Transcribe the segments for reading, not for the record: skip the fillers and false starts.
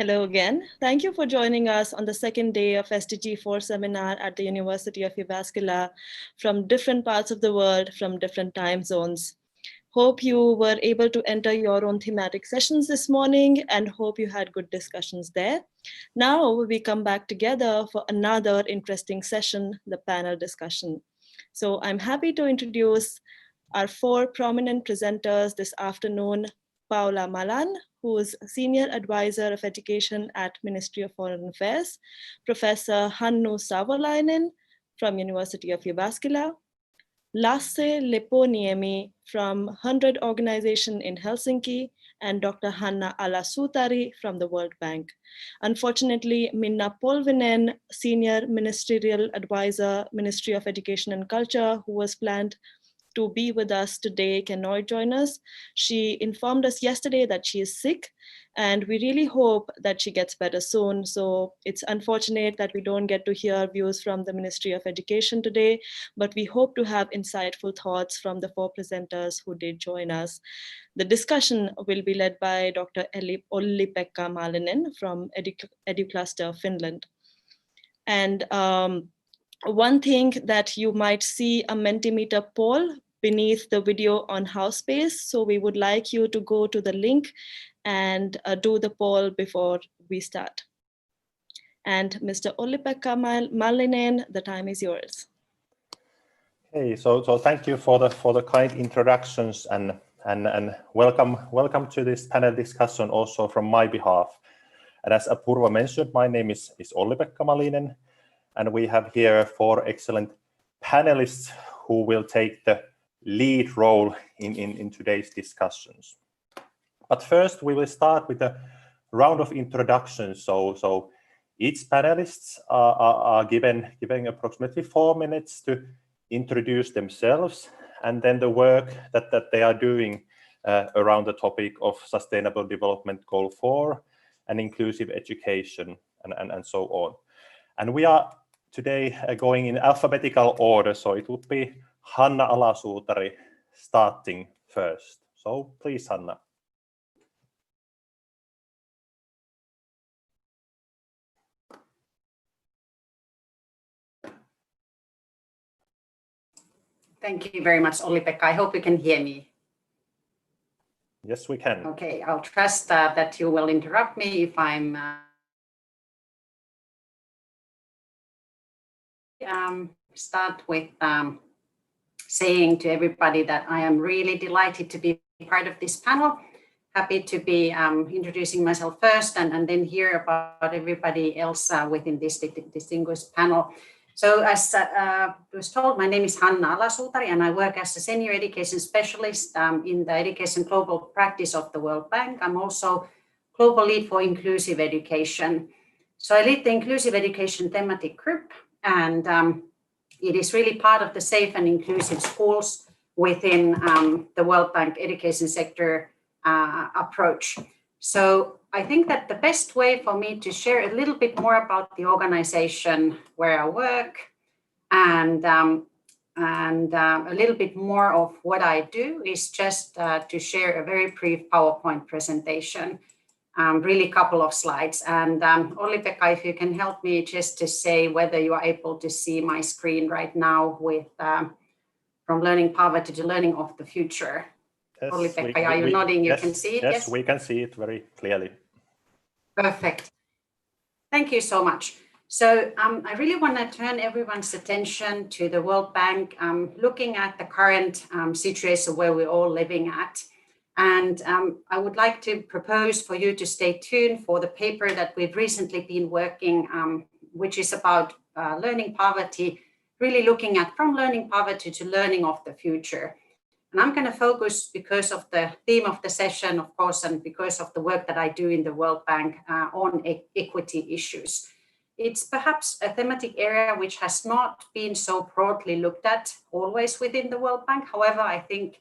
Hello again. Thank you for joining us on the second day of SDG4 seminar at the University of Jyväskylä from different parts of the world, from different time zones. Hope you were able to enter your own thematic sessions this morning and hope you had good discussions there. Now we come back together for another interesting session, the panel discussion. So I'm happy to introduce our four prominent presenters this afternoon: Paula Malan, who is Senior Advisor of Education at Ministry of Foreign Affairs, Professor Hannu Savolainen from University of Jyväskylä, Lasse Leponiemi from 100 Organization in Helsinki, and Dr. Hanna Ala-Suutari from the World Bank. Unfortunately, Minna Polvinen, Senior Ministerial Advisor, Ministry of Education and Culture, who was planned to be with us today, cannot join us. She informed us yesterday that she is sick, and we really hope that she gets better soon. So it's unfortunate that we don't get to hear views from the Ministry of Education today, but we hope to have insightful thoughts from the four presenters who did join us. The discussion will be led by Dr. Olli-Pekka Malinen from EduCluster Finland. And one thing that you might see a Mentimeter poll beneath the video on HowSpace. So we would like you to go to the link and do the poll before we start. And Mr. Olli-Pekka Malinen, the time is yours. Hey, so thank you for the kind introductions and welcome to this panel discussion also from my behalf. And as Apurva mentioned, my name is Olli-Pekka Malinen, and we have here four excellent panelists who will take the lead role in today's discussions. But first, we will start with a round of introductions. So each panelist are given approximately 4 minutes to introduce themselves and then the work that they are doing around the topic of Sustainable Development Goal 4 and inclusive education and so on. And we are today going in alphabetical order, so it would be Hanna Ala-Suutari starting first. So please, Hanna. Thank you very much, Olli-Pekka. I hope you can hear me. Yes, we can. Okay, I'll trust that you will interrupt me if I'm start with saying to everybody that I am really delighted to be part of this panel. Happy to be introducing myself first and then hear about everybody else within this distinguished panel. So as was told, my name is Hanna Ala-Suutari and I work as a senior education specialist in the education global practice of the World Bank. I'm also global lead for inclusive education. So I lead the inclusive education thematic group, and it is really part of the safe and inclusive schools within the World Bank education sector approach. So I think that the best way for me to share a little bit more about the organization where I work and a little bit more of what I do is just to share a very brief PowerPoint presentation, really a couple of slides. And Olli-Pekka, if you can help me just to say whether you are able to see my screen right now with from learning poverty to learning of the future. Yes, Olli-Pekka, are you nodding? You can see it? Yes, we can see it very clearly. Perfect. Thank you so much. So I really want to turn everyone's attention to the World Bank, looking at the current situation where we're all living at. And I would like to propose for you to stay tuned for the paper that we've recently been working, which is about learning poverty, really looking at from learning poverty to learning of the future. And I'm going to focus, because of the theme of the session, of course, and because of the work that I do in the World Bank on equity issues. It's perhaps a thematic area which has not been so broadly looked at always within the World Bank. However, I think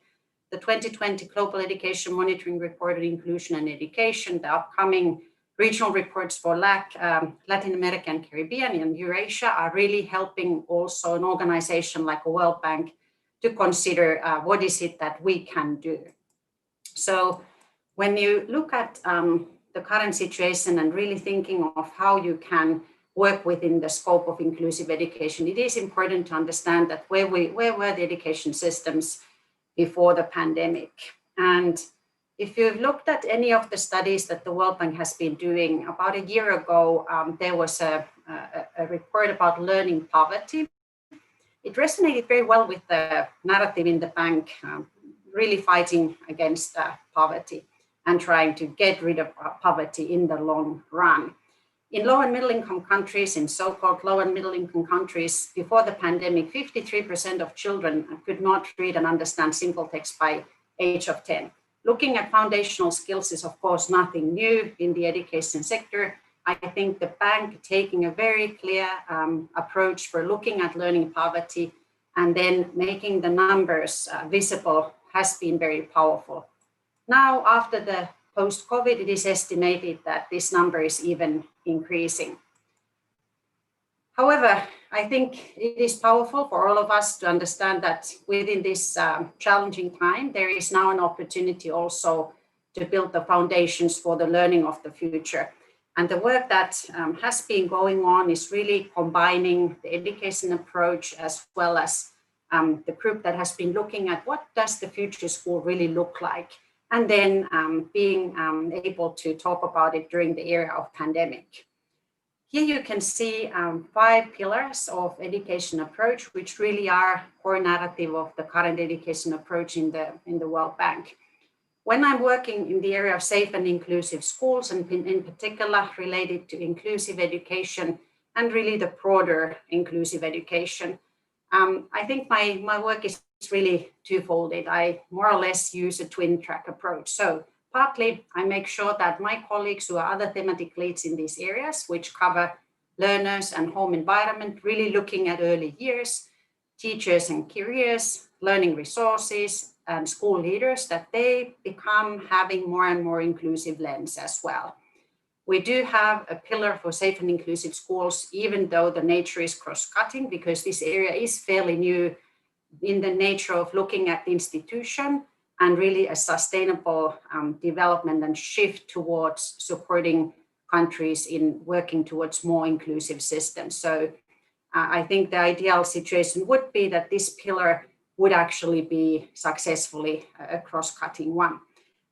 the 2020 Global Education Monitoring Report on Inclusion and Education, the upcoming regional reports for Latin America and Caribbean and Eurasia are really helping also an organization like a World Bank to consider what is it that we can do. So when you look at the current situation and really thinking of how you can work within the scope of inclusive education, it is important to understand that where were the education systems before the pandemic. And if you've looked at any of the studies that the World Bank has been doing, about a year ago, there was a report about learning poverty. It resonated very well with the narrative in the bank, really fighting against poverty and trying to get rid of poverty in the long run. In low and middle income countries, in so-called low and middle income countries, before the pandemic, 53% of children could not read and understand simple text by age of 10. Looking at foundational skills is, of course, nothing new in the education sector. I think the bank taking a very clear approach for looking at learning poverty and then making the numbers visible has been very powerful. Now, after the post-COVID, it is estimated that this number is even increasing. However, I think it is powerful for all of us to understand that within this challenging time, there is now an opportunity also to build the foundations for the learning of the future. And the work that has been going on is really combining the education approach as well as the group that has been looking at what does the future school really look like, and then being able to talk about it during the era of pandemic. Here you can see 5 pillars of education approach, which really are core narrative of the current education approach in the World Bank. When I'm working in the area of safe and inclusive schools, and in particular related to inclusive education and really the broader inclusive education, I think my work is really twofolded. I more or less use a twin track approach. So partly I make sure that my colleagues who are other thematic leads in these areas, which cover learners and home environment, really looking at early years, teachers and careers, learning resources, and school leaders, that they become having more and more inclusive lens as well. We do have a pillar for safe and inclusive schools, even though the nature is cross-cutting, because this area is fairly new in the nature of looking at the institution and really a sustainable development and shift towards supporting countries in working towards more inclusive systems. So I think the ideal situation would be that this pillar would actually be successfully a cross-cutting one.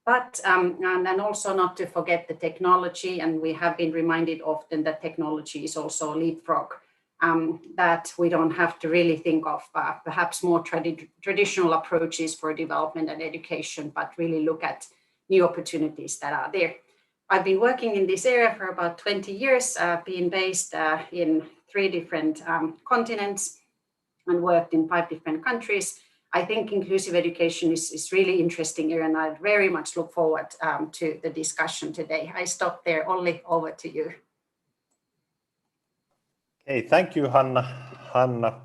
But and then also not to forget the technology, and we have been reminded often that technology is also a leapfrog, that we don't have to really think of perhaps more traditional approaches for development and education, but really look at new opportunities that are there. I've been working in this area for about 20 years, being based in 3 different continents and worked in 5 different countries. I think inclusive education is really interesting here, and I very much look forward to the discussion today. I stop there. Olli, over to you. Okay, thank you, Hanna,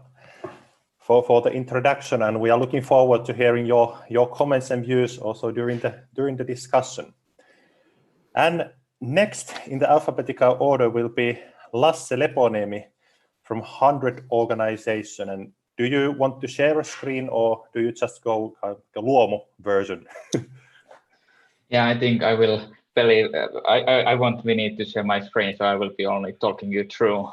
for the introduction, and we are looking forward to hearing your comments and views also during the discussion. And next in the alphabetical order will be Lasse Leponiemi from 100 organization. And do you want to share a screen, or do you just go the Luomo version? Yeah, I think I will. We need to share my screen, so I will be only talking you through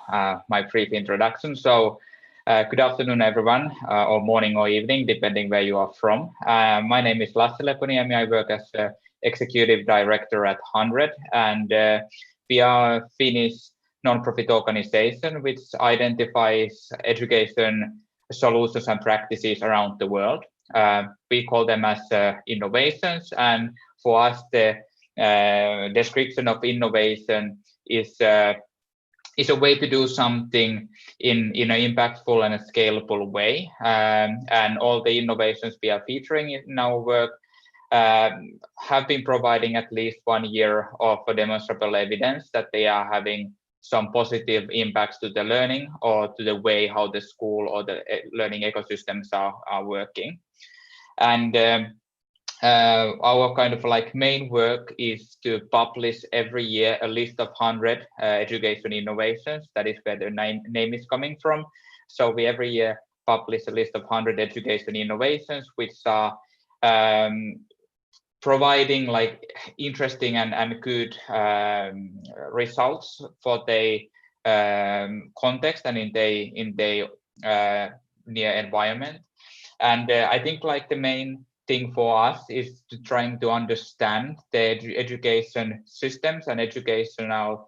my brief introduction. So good afternoon, everyone, or morning or evening, depending where you are from. My name is Lasse Leponiemi. I work as Executive Director at 100, and we are a Finnish non-profit organization which identifies education solutions and practices around the world. We call them as innovations, and for us the description of innovation is a way to do something in an impactful and a scalable way, and all the innovations we are featuring in our work have been providing at least 1 year of demonstrable evidence that they are having some positive impacts to the learning or to the way how the school or the learning ecosystems are working. And our kind of like main work is to publish every year a list of 100 education innovations. That is where the name is coming from. So we every year publish a list of 100 education innovations, which are providing like interesting and good results for the context and in the near environment. And I think like the main thing for us is to trying to understand the education systems and educational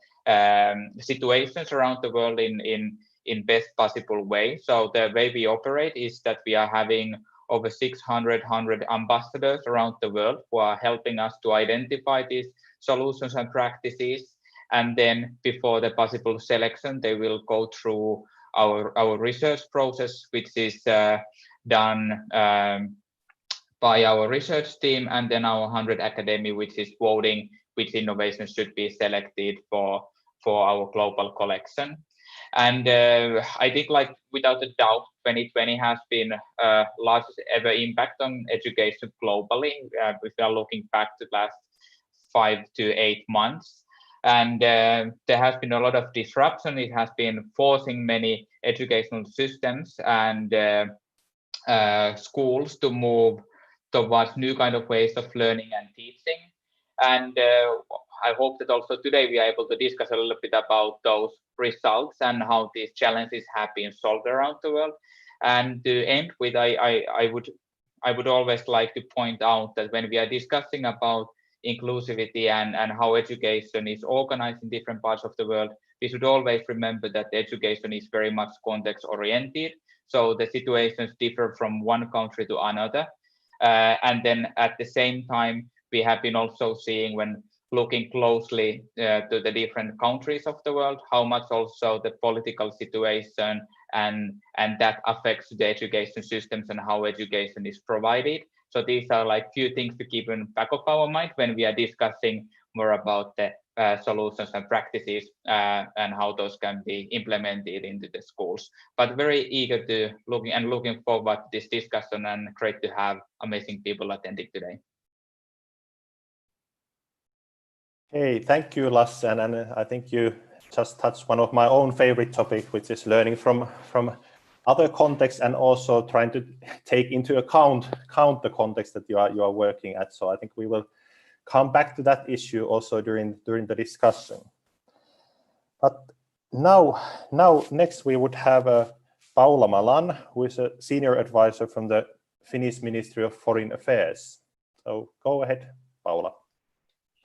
situations around the world in best possible way. So the way we operate is that we are having over 600 ambassadors around the world who are helping us to identify these solutions and practices. And then before the possible selection, they will go through our research process, which is done by our research team, and then our 100 Academy, which is voting which innovations should be selected for our global collection. And I think like without a doubt, 2020 has been largest ever impact on education globally. If we are looking back to the last 5 to 8 months. And there has been a lot of disruption. It has been forcing many educational systems and schools to move towards new kind of ways of learning and teaching. And I hope that also today we are able to discuss a little bit about those results and how these challenges have been solved around the world. And to end with, I would always like to point out that when we are discussing about inclusivity and how education is organized in different parts of the world, we should always remember that education is very much context oriented. So the situations differ from one country to another. And then at the same time, we have been also seeing when looking closely to the different countries of the world, how much also the political situation and that affects the education systems and how education is provided. So these are like few things to keep in back of our mind when we are discussing more about the solutions and practices and how those can be implemented into the schools. But very eager to looking forward to this discussion, and great to have amazing people attending today. Hey, thank you, Lasse, and I think you just touched one of my own favorite topics, which is learning from other contexts and also trying to take into account the context that you are working at. So I think we will come back to that issue also during the discussion. But now next we would have Paula Malan, who is a senior advisor from the Finnish Ministry of Foreign Affairs. So go ahead, Paula.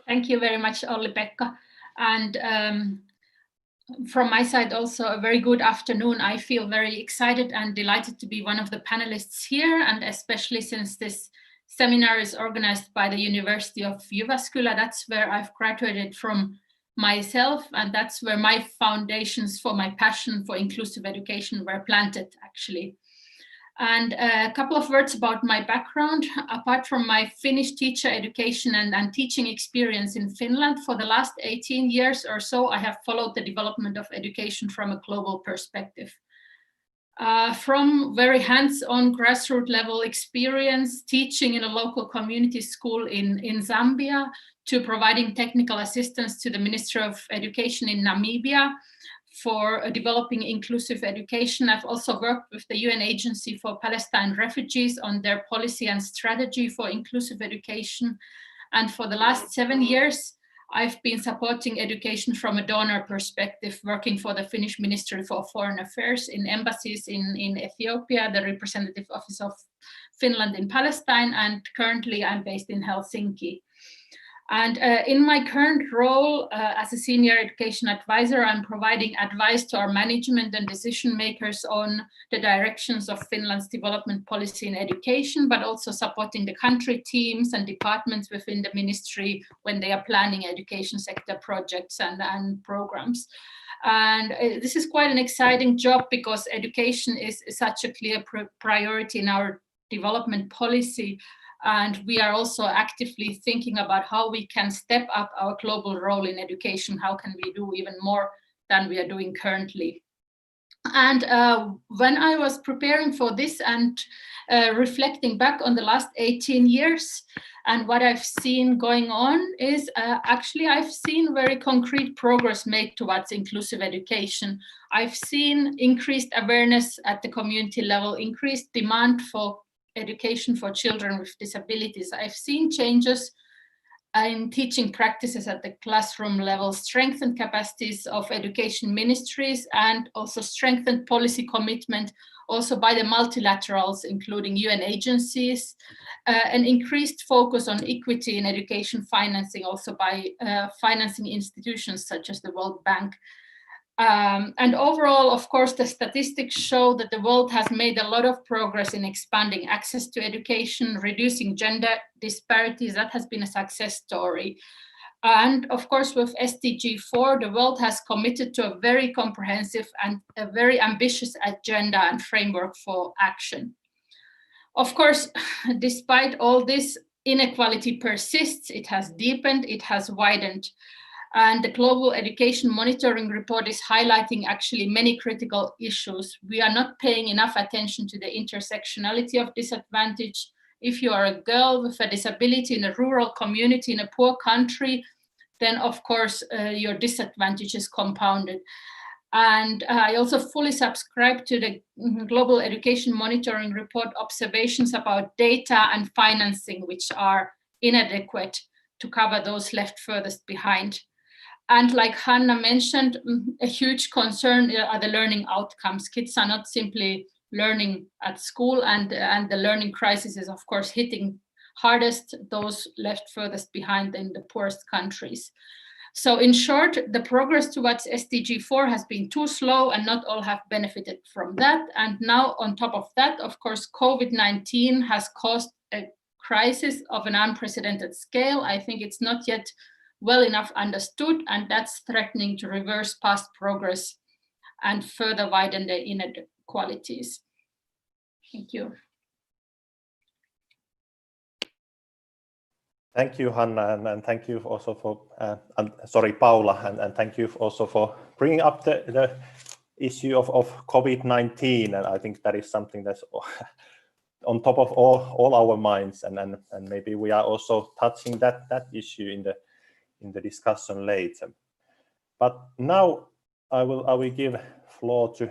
Thank you very much, Olli-Pekka. And from my side also a very good afternoon. I feel very excited and delighted to be one of the panelists here, and especially since this seminar is organized by the University of Jyväskylä. That's where I've graduated from myself, and that's where my foundations for my passion for inclusive education were planted, actually. And a couple of words about my background. Apart from my Finnish teacher education and teaching experience in Finland, for the last 18 years or so, I have followed the development of education from a global perspective. From very hands-on grassroots level experience, teaching in a local community school in Zambia, to providing technical assistance to the Ministry of Education in Namibia, for developing inclusive education. I've also worked with the UN Agency for Palestine Refugees on their policy and strategy for inclusive education. And for the last 7 years, I've been supporting education from a donor perspective, working for the Finnish Ministry for Foreign Affairs in embassies in Ethiopia, the representative office of Finland in Palestine, and currently I'm based in Helsinki. And in my current role as a senior education advisor, I'm providing advice to our management and decision makers on the directions of Finland's development policy in education, but also supporting the country teams and departments within the ministry when they are planning education sector projects and programs. And this is quite an exciting job because education is such a clear priority in our development policy. And we are also actively thinking about how we can step up our global role in education. How can we do even more than we are doing currently? And when I was preparing for this and reflecting back on the last 18 years and what I've seen going on is actually I've seen very concrete progress made towards inclusive education. I've seen increased awareness at the community level, increased demand for education for children with disabilities. I've seen changes in teaching practices at the classroom level, strengthened capacities of education ministries, and also strengthened policy commitment also by the multilaterals, including UN agencies, an increased focus on equity in education financing, also by financing institutions such as the World Bank. And overall, of course, the statistics show that the world has made a lot of progress in expanding access to education, reducing gender disparities. That has been a success story. And of course, with SDG4, the world has committed to a very comprehensive and a very ambitious agenda and framework for action. Of course, despite all this, inequality persists. It has deepened, it has widened. And the Global Education Monitoring Report is highlighting actually many critical issues. We are not paying enough attention to the intersectionality of disadvantage. If you are a girl with a disability in a rural community in a poor country, then of course your disadvantage is compounded. And I also fully subscribe to the Global Education Monitoring Report observations about data and financing, which are inadequate to cover those left furthest behind. And like Hanna mentioned, a huge concern are the learning outcomes. Kids are not simply learning at school, and the learning crisis is of course hitting hardest those left furthest behind in the poorest countries. So in short, the progress towards SDG4 has been too slow and not all have benefited from that. And now on top of that, of course, COVID-19 has caused a crisis of an unprecedented scale. I think it's not yet well enough understood, and that's threatening to reverse past progress and further widen the inequalities. Thank you. Thank you, Hanna, and thank you also for, Paula, and thank you also for bringing up the issue of COVID-19. And I think that is something that's on top of all our minds, and maybe we are also touching that issue in the discussion later. But now I will give floor to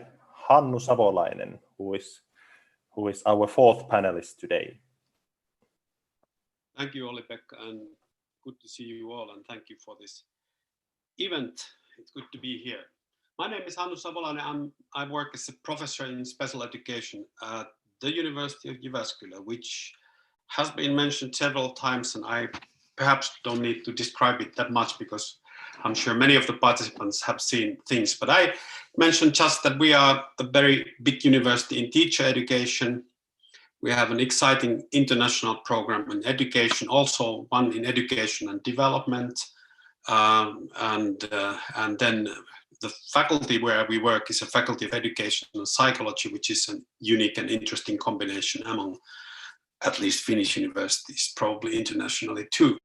Hannu Savolainen, who is our fourth panelist today. Thank you, Olli-Pekka, and good to see you all, and thank you for this event. It's good to be here. My name is Hannu Savolainen. I work as a professor in special education at the University of Jyväskylä, which has been mentioned several times, and I perhaps don't need to describe it that much because I'm sure many of the participants have seen things. But I mentioned just that we are a very big university in teacher education. We have an exciting international program in education, also one in education and development. And then the faculty where we work is a faculty of education and psychology, which is a unique and interesting combination among at least Finnish universities, probably internationally too.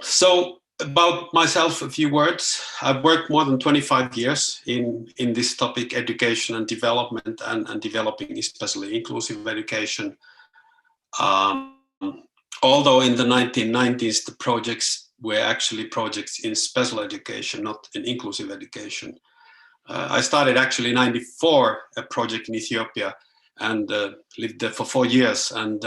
So about myself, a few words. I've worked more than 25 years in this topic, education and development, and developing especially inclusive education. Although in the 1990s, the projects were actually projects in special education, not in inclusive education. I started actually in '94, a project in Ethiopia, and lived there for 4 years. And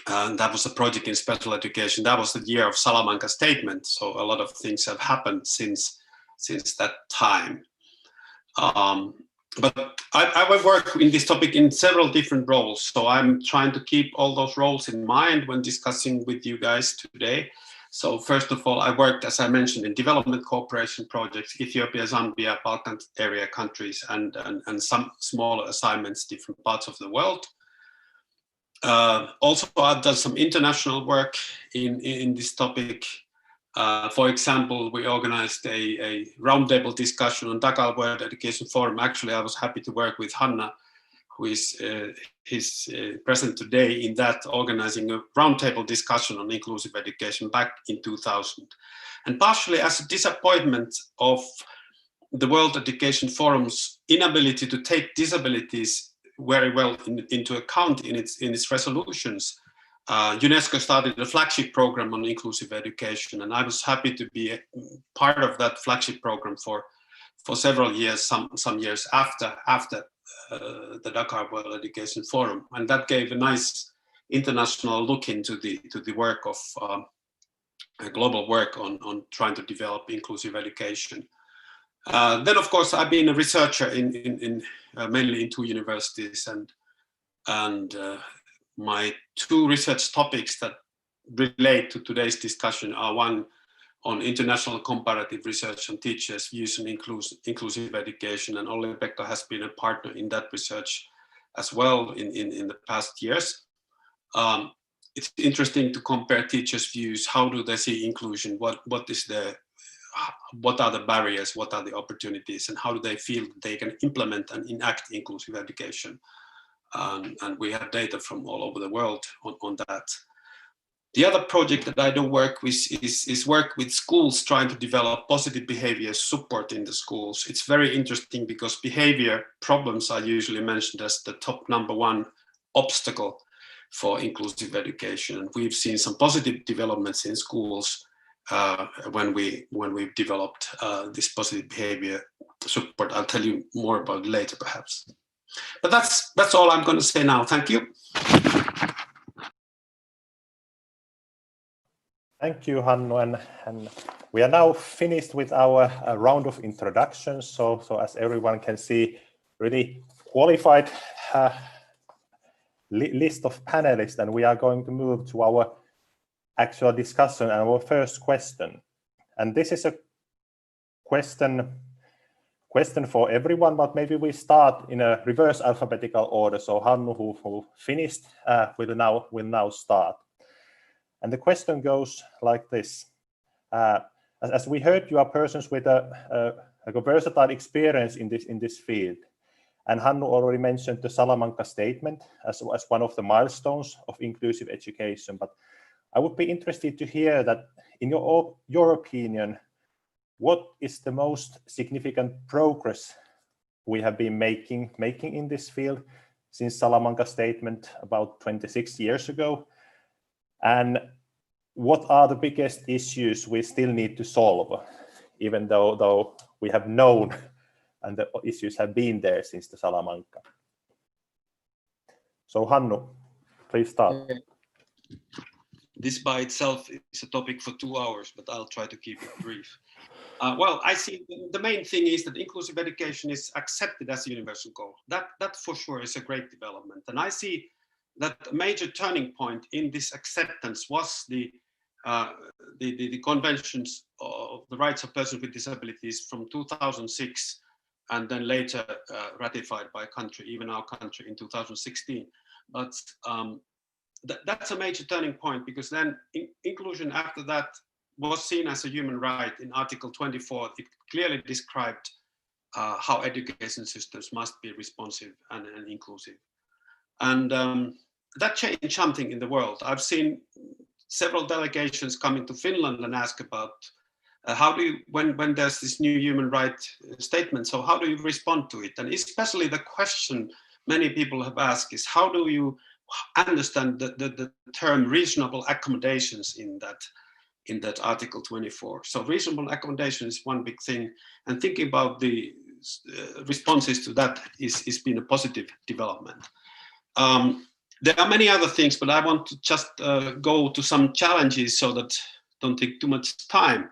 that was a project in special education. That was the year of Salamanca Statement. So a lot of things have happened since that time. But I will work in this topic in several different roles. So I'm trying to keep all those roles in mind when discussing with you guys today. So first of all, I worked, as I mentioned, in development cooperation projects, Ethiopia, Zambia, Balkan area countries, and some smaller assignments, different parts of the world. Also, I've done some international work in this topic. For example, we organized a roundtable discussion on Dakar World Education Forum. Actually, I was happy to work with Hanna, who is present today in that, organizing a roundtable discussion on inclusive education back in 2000. And partially as a disappointment of the World Education Forum's inability to take disabilities very well into account in its resolutions, UNESCO started a flagship program on inclusive education, and I was happy to be a part of that flagship program for several years, some years after the Dakar World Education Forum, and that gave a nice international look into the work of global work on trying to develop inclusive education. Then, of course, I've been a researcher in mainly in 2 universities, and my 2 research topics that relate to today's discussion are one on international comparative research on teachers' views on inclusive education, and Olli-Pekka has been a partner in that research as well in the past years. It's interesting to compare teachers' views. How do they see inclusion? What are the barriers? What are the opportunities? And how do they feel that they can implement and enact inclusive education? And we have data from all over the world on that. The other project that I do work with is work with schools trying to develop positive behavior support in the schools. It's very interesting because behavior problems are usually mentioned as the top #1 obstacle for inclusive education. And we've seen some positive developments in schools when we've developed this positive behavior support. I'll tell you more about it later, perhaps. But that's all I'm going to say now. Thank you. Thank you, Hannu, and we are now finished with our round of introductions. So as everyone can see, really qualified list of panelists, and we are going to move to our actual discussion and our first question. And this is a question for everyone, but maybe we start in a reverse alphabetical order. So Hannu, who finished, will now start. And the question goes like this. As we heard, you are persons with a versatile experience in this field. And Hannu already mentioned the Salamanca statement as one of the milestones of inclusive education. But I would be interested to hear that, in your opinion, what is the most significant progress we have been making in this field since Salamanca statement about 26 years ago? And what are the biggest issues we still need to solve, even though we have known and the issues have been there since the Salamanca? So Hannu, please start. This by itself is a topic for 2 hours, but I'll try to keep it brief. Well, I see the main thing is that inclusive education is accepted as a universal goal. That for sure is a great development. And I see that a major turning point in this acceptance was the conventions of the rights of persons with disabilities from 2006, and then later ratified by country, even our country in 2016. But that's a major turning point, because then inclusion after that was seen as a human right in Article 24. It clearly described how education systems must be responsive and inclusive. And that changed something in the world. I've seen several delegations coming to Finland and ask about how do you, when there's this new human rights statement, so how do you respond to it? And especially the question many people have asked is, how do you understand the term reasonable accommodations in that Article 24? So reasonable accommodation is one big thing, and thinking about the responses to that is been a positive development. There are many other things, but I want to just go to some challenges so that don't take too much time.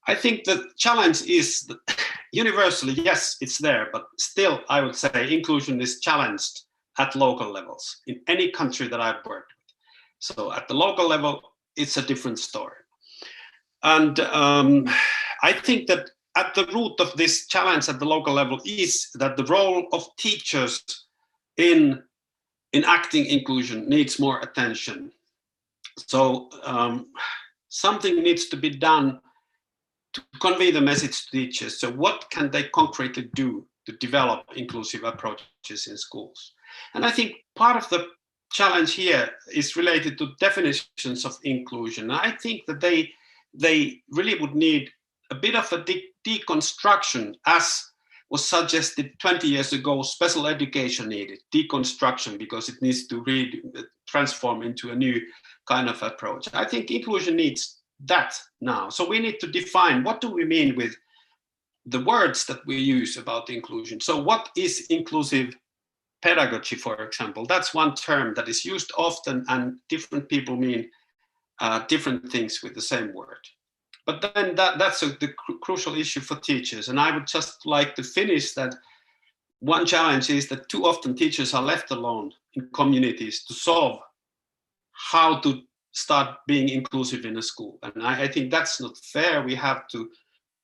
I think the challenge is that universally, yes, it's there, but still I would say inclusion is challenged at local levels in any country that I've worked with. So at the local level, it's a different story. And I think that at the root of this challenge at the local level is that the role of teachers in acting inclusion needs more attention. So something needs to be done to convey the message to teachers. So what can they concretely do to develop inclusive approaches in schools? And I think part of the challenge here is related to definitions of inclusion. I think that they really would need a bit of a deconstruction, as was suggested 20 years ago. Special education needed deconstruction because it needs to transform into a new kind of approach. I think inclusion needs that now. So we need to define, what do we mean with the words that we use about inclusion? So what is inclusive pedagogy, for example. That's one term that is used often, and different people mean different things with the same word. But then that's the crucial issue for teachers. And I would just like to finish that one challenge is that too often teachers are left alone in communities to solve how to start being inclusive in a school. And I think that's not fair. We have to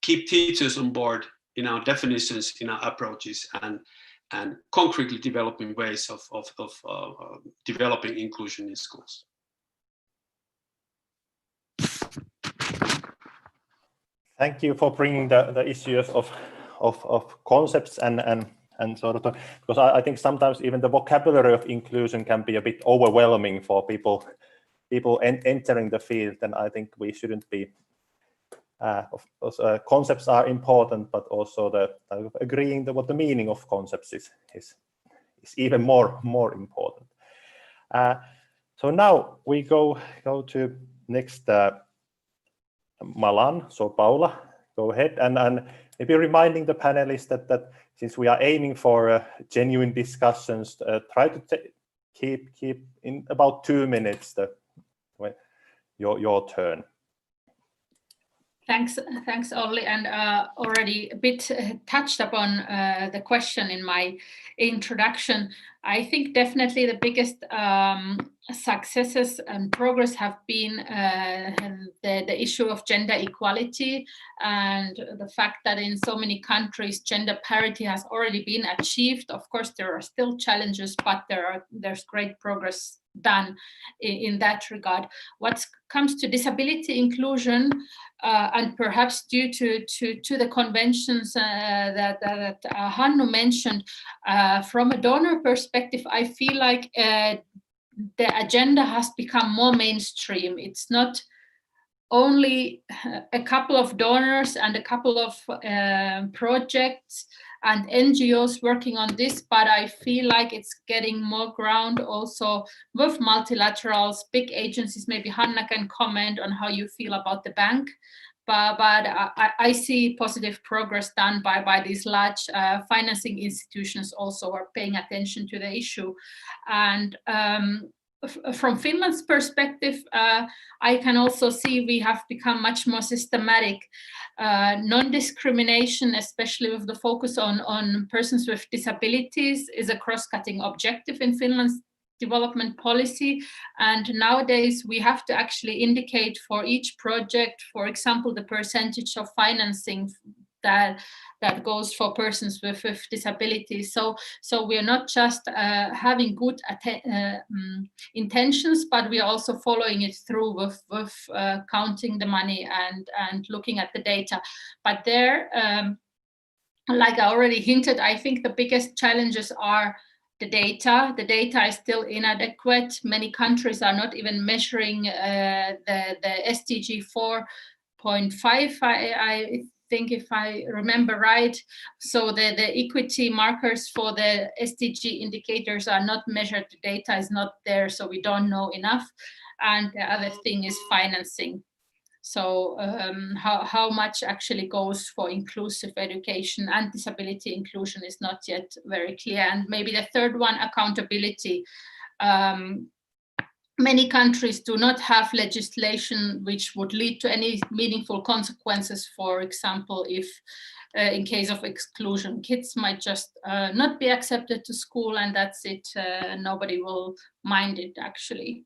keep teachers on board in our definitions, in our approaches, and concretely developing ways of developing inclusion in schools. Thank you for bringing the issues of concepts and sort of, because I think sometimes even the vocabulary of inclusion can be a bit overwhelming for people entering the field, and I think we shouldn't be. Of course, concepts are important, but also the agreeing what the meaning of concepts is even more important. So now we go to next Malan. So Paula, go ahead and maybe reminding the panelists that since we are aiming for genuine discussions, try to keep in about 2 minutes your turn. Thanks, Olli, and already a bit touched upon the question in my introduction. I think definitely the biggest successes and progress have been the issue of gender equality, and the fact that in so many countries gender parity has already been achieved. Of course, there are still challenges, but there's great progress done in that regard. What comes to disability inclusion, and perhaps due to the conventions that Hannu mentioned, from a donor perspective, I feel like the agenda has become more mainstream. It's not only a couple of donors and a couple of projects and NGOs working on this, but I feel like it's getting more ground also with multilaterals, big agencies. Maybe Hanna can comment on how you feel about the bank, but I see positive progress done by these large financing institutions also are paying attention to the issue. And from Finland's perspective, I can also see we have become much more systematic. Non-discrimination, especially with the focus on persons with disabilities, is a cross-cutting objective in Finland's development policy. And nowadays we have to actually indicate for each project, for example, the percentage of financing that goes for persons with disabilities. So we are not just having good intentions, but we are also following it through with counting the money and looking at the data. But there, like I already hinted, I think the biggest challenges are the data. The data is still inadequate. Many countries are not even measuring the SDG 4.5, I think, if I remember right. So the equity markers for the SDG indicators are not measured. The data is not there, so we don't know enough. And the other thing is financing. So how much actually goes for inclusive education and disability inclusion is not yet very clear. And maybe the third one, accountability. Many countries do not have legislation which would lead to any meaningful consequences. For example, if in case of exclusion, kids might just not be accepted to school, and that's it. Nobody will mind it, actually.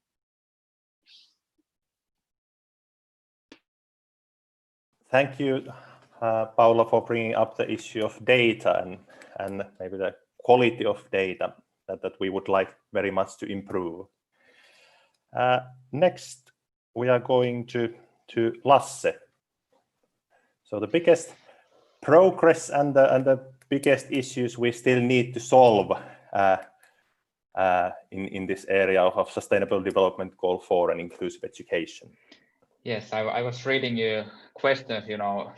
Thank you, Paula, for bringing up the issue of data and maybe the quality of data that we would like very much to improve. Next, we are going to Lasse. So the biggest progress and the biggest issues we still need to solve in this area of Sustainable Development Goal 4 and inclusive education. Yes, I was reading your questions,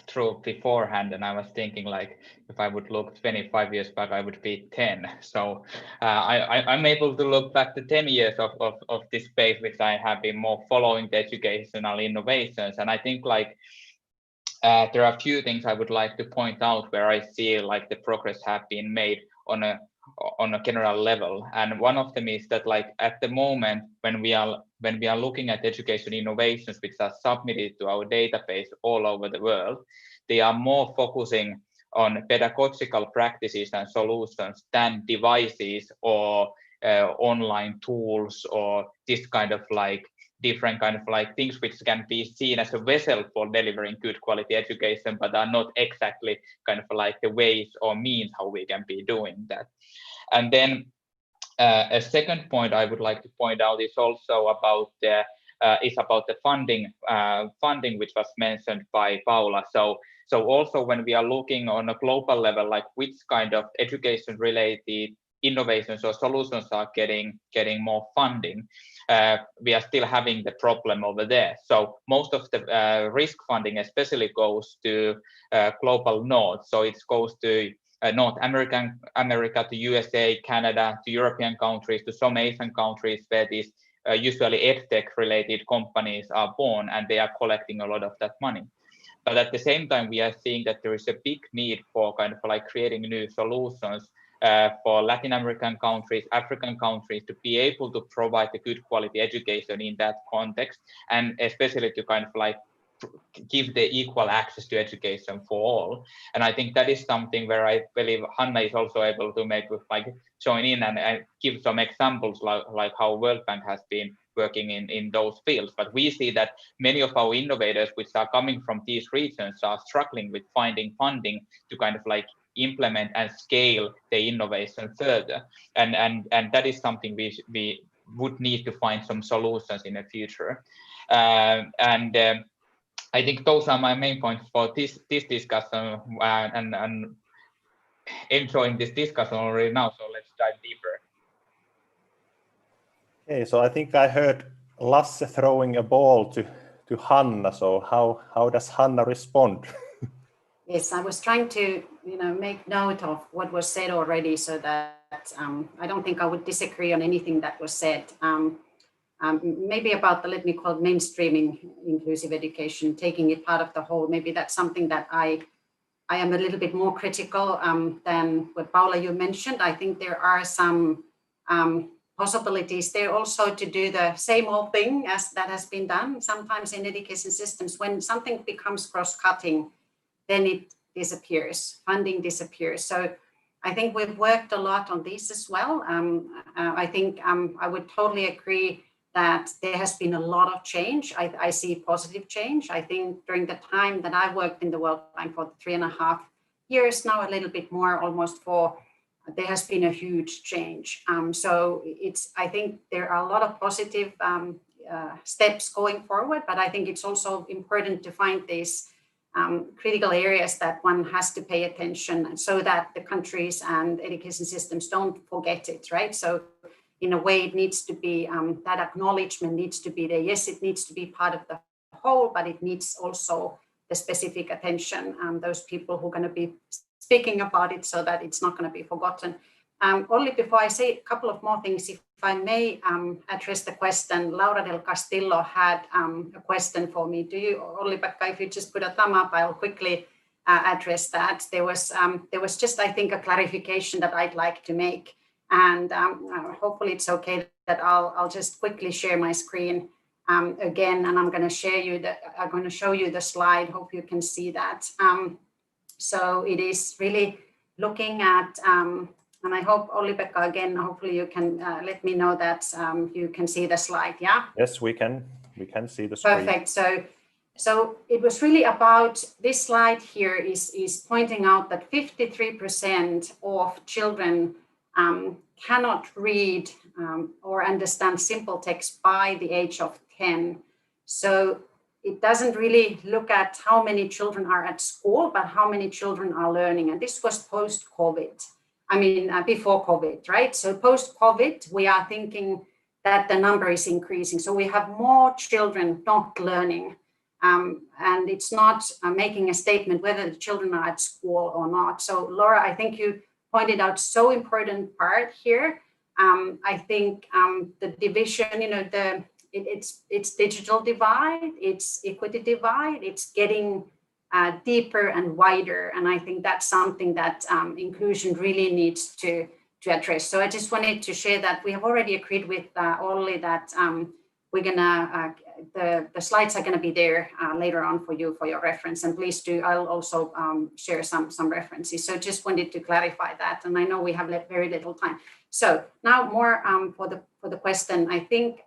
through beforehand, and I was thinking, like, if I would look 25 years back, I would be 10. So I'm able to look back to 10 years of this space, which I have been more following the educational innovations. And I think, like, there are a few things I would like to point out where I see, like, the progress have been made on a on a general level. And one of them is that, like, at the moment when we are looking at education innovations which are submitted to our database all over the world, they are more focusing on pedagogical practices and solutions than devices or online tools or this kind of like different kind of like things which can be seen as a vessel for delivering good quality education, but are not exactly kind of like the ways or means how we can be doing that. And then a second point I would like to point out is also about the funding which was mentioned by Paula. So also when we are looking on a global level, like which kind of education related innovations or solutions are getting more funding, we are still having the problem over there. So most of the risk funding especially goes to global north. So it goes to North America, to USA, Canada, to European countries, to some Asian countries where these usually edtech related companies are born, and they are collecting a lot of that money. But at the same time, we are seeing that there is a big need for kind of like creating new solutions for Latin American countries, African countries, to be able to provide a good quality education in that context, and especially to kind of like give the equal access to education for all. And I think that is something where I believe Hanna is also able to make with like join in and give some examples like how World Bank has been working in those fields. But we see that many of our innovators which are coming from these regions are struggling with finding funding to kind of like implement and scale the innovation further. And that is something we would need to find some solutions in the future. I think those are my main points for this discussion, and enjoying this discussion already now. So let's dive deeper. Okay, so I think I heard Lasse throwing a ball to Hanna. So how does Hanna respond? Yes, I was trying to make note of what was said already, so that I don't think I would disagree on anything that was said. Maybe about the, let me call it, mainstreaming inclusive education, taking it part of the whole. Maybe that's something that I am a little bit more critical than what Paula you mentioned. I think there are some possibilities there also to do the same old thing as that has been done sometimes in education systems. When something becomes cross-cutting, then it disappears, funding disappears. So I think we've worked a lot on this as well. I think I would totally agree that there has been a lot of change. I see positive change. I think during the time that I worked in the World Bank for 3.5 years now, a little bit more, almost 4, there has been a huge change. So I think there are a lot of positive steps going forward, but I think it's also important to find these critical areas that one has to pay attention so that the countries and education systems don't forget it, right? So in a way, it needs to be, that acknowledgement needs to be there. Yes, it needs to be part of the whole, but it needs also the specific attention, those people who are going to be speaking about it so that it's not going to be forgotten. Only before I say a couple of more things, if I may address the question, Laura del Castillo had a question for me. Do you, Olli-Pekka, if you just put a thumb up, I'll quickly address that. There was just, I think, a clarification that I'd like to make. And hopefully it's okay that I'll just quickly share my screen again, and I'm going to show you the slide. Hope you can see that. So it is really looking at, and I hope, Olli-Pekka, again, hopefully you can let me know that you can see the slide. Yeah. Yes, we can see the screen. Perfect. So it was really about, this slide here is pointing out that 53% of children cannot read or understand simple text by the age of 10. So it doesn't really look at how many children are at school, but how many children are learning. And this was post-COVID. I mean, before COVID, right? So post-COVID, we are thinking that the number is increasing. So we have more children not learning. And it's not making a statement whether the children are at school or not. So Laura, I think you pointed out so important part here. I think the division, it's digital divide, it's equity divide, it's getting deeper and wider. And I think that's something that inclusion really needs to address. So I just wanted to share that we have already agreed with Olli that we're gonna, the slides are gonna be there later on for you for your reference, and please do, I'll also share some references. So just wanted to clarify that, and I know we have very little time. So now more for the question. I think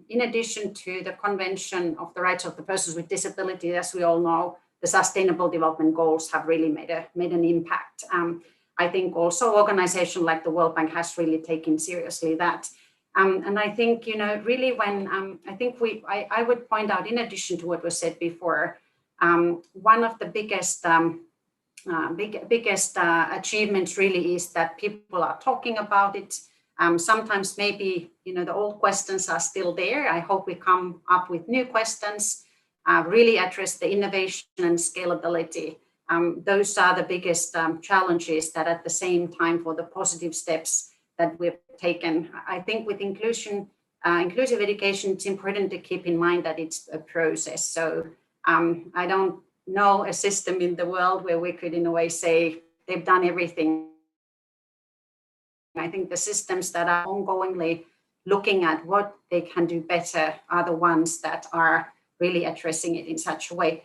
in addition to the Convention of the Rights of the Persons with Disability, as we all know, the Sustainable Development Goals have really made an impact. I think also organization like the World Bank has really taken seriously that. And I think, you know, really when I think I would point out, in addition to what was said before, one of the biggest achievements really is that people are talking about it. Sometimes maybe, you know, the old questions are still there. I hope we come up with new questions, really address the innovation and scalability. Those are the biggest challenges that at the same time for the positive steps that we've taken. I think with inclusive education, it's important to keep in mind that it's a process. So I don't know a system in the world where we could in a way say they've done everything. I think the systems that are ongoingly looking at what they can do better are the ones that are really addressing it in such a way.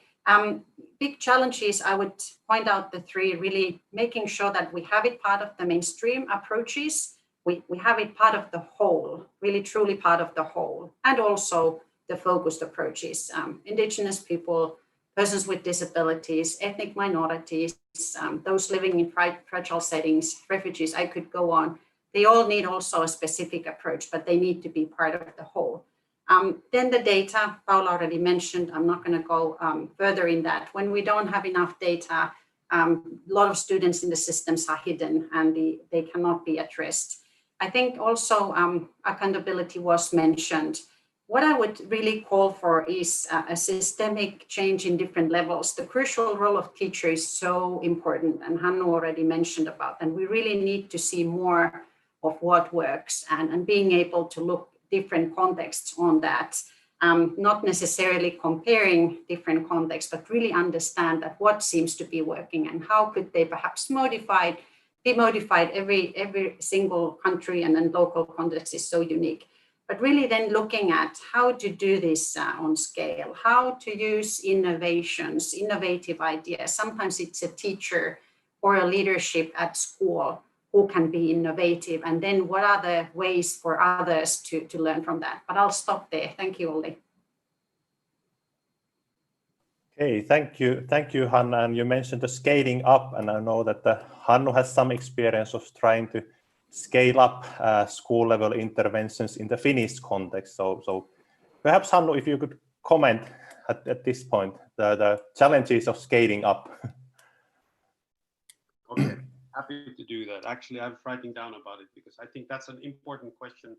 Big challenges, I would point out the three, really making sure that we have it part of the mainstream approaches, we have it part of the whole, really truly part of the whole, and also the focused approaches. Indigenous people, persons with disabilities, ethnic minorities, those living in fragile settings, refugees, I could go on. They all need also a specific approach, but they need to be part of the whole. Then the data, Paula already mentioned, I'm not going to go further in that. When we don't have enough data, a lot of students in the systems are hidden and they cannot be addressed. I think also accountability was mentioned. What I would really call for is a systemic change in different levels. The crucial role of teacher is so important, and Hannu already mentioned about, and we really need to see more of what works and being able to look different contexts on that, not necessarily comparing different contexts, but really understand that what seems to be working and how could they perhaps be modified. Every single country and then local context is so unique. But really then looking at how to do this on scale, how to use innovations, innovative ideas. Sometimes it's a teacher or a leadership at school who can be innovative, and then what are the ways for others to learn from that. But I'll stop there. Thank you, Olli. Okay, thank you, Hanna. And you mentioned the scaling up, and I know that Hannu has some experience of trying to scale up school level interventions in the Finnish context. So perhaps Hannu, if you could comment at this point, the challenges of scaling up. Okay, happy to do that. Actually, I'm writing down about it because I think that's an important question.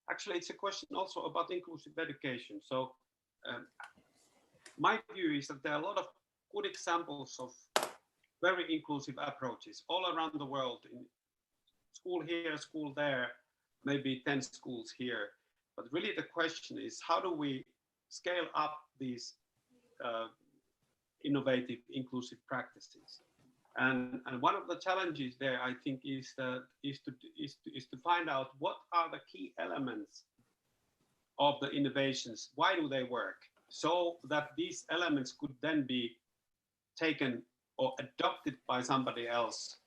Actually, it's a question also about inclusive education. So my view is that there are a lot of good examples of very inclusive approaches all around the world, in school here, school there, maybe 10 schools here. But really the question is, how do we scale up these innovative, inclusive practices? And one of the challenges there, I think, is to find out what are the key elements of the innovations. Why do they work? So that these elements could then be taken or adopted by somebody else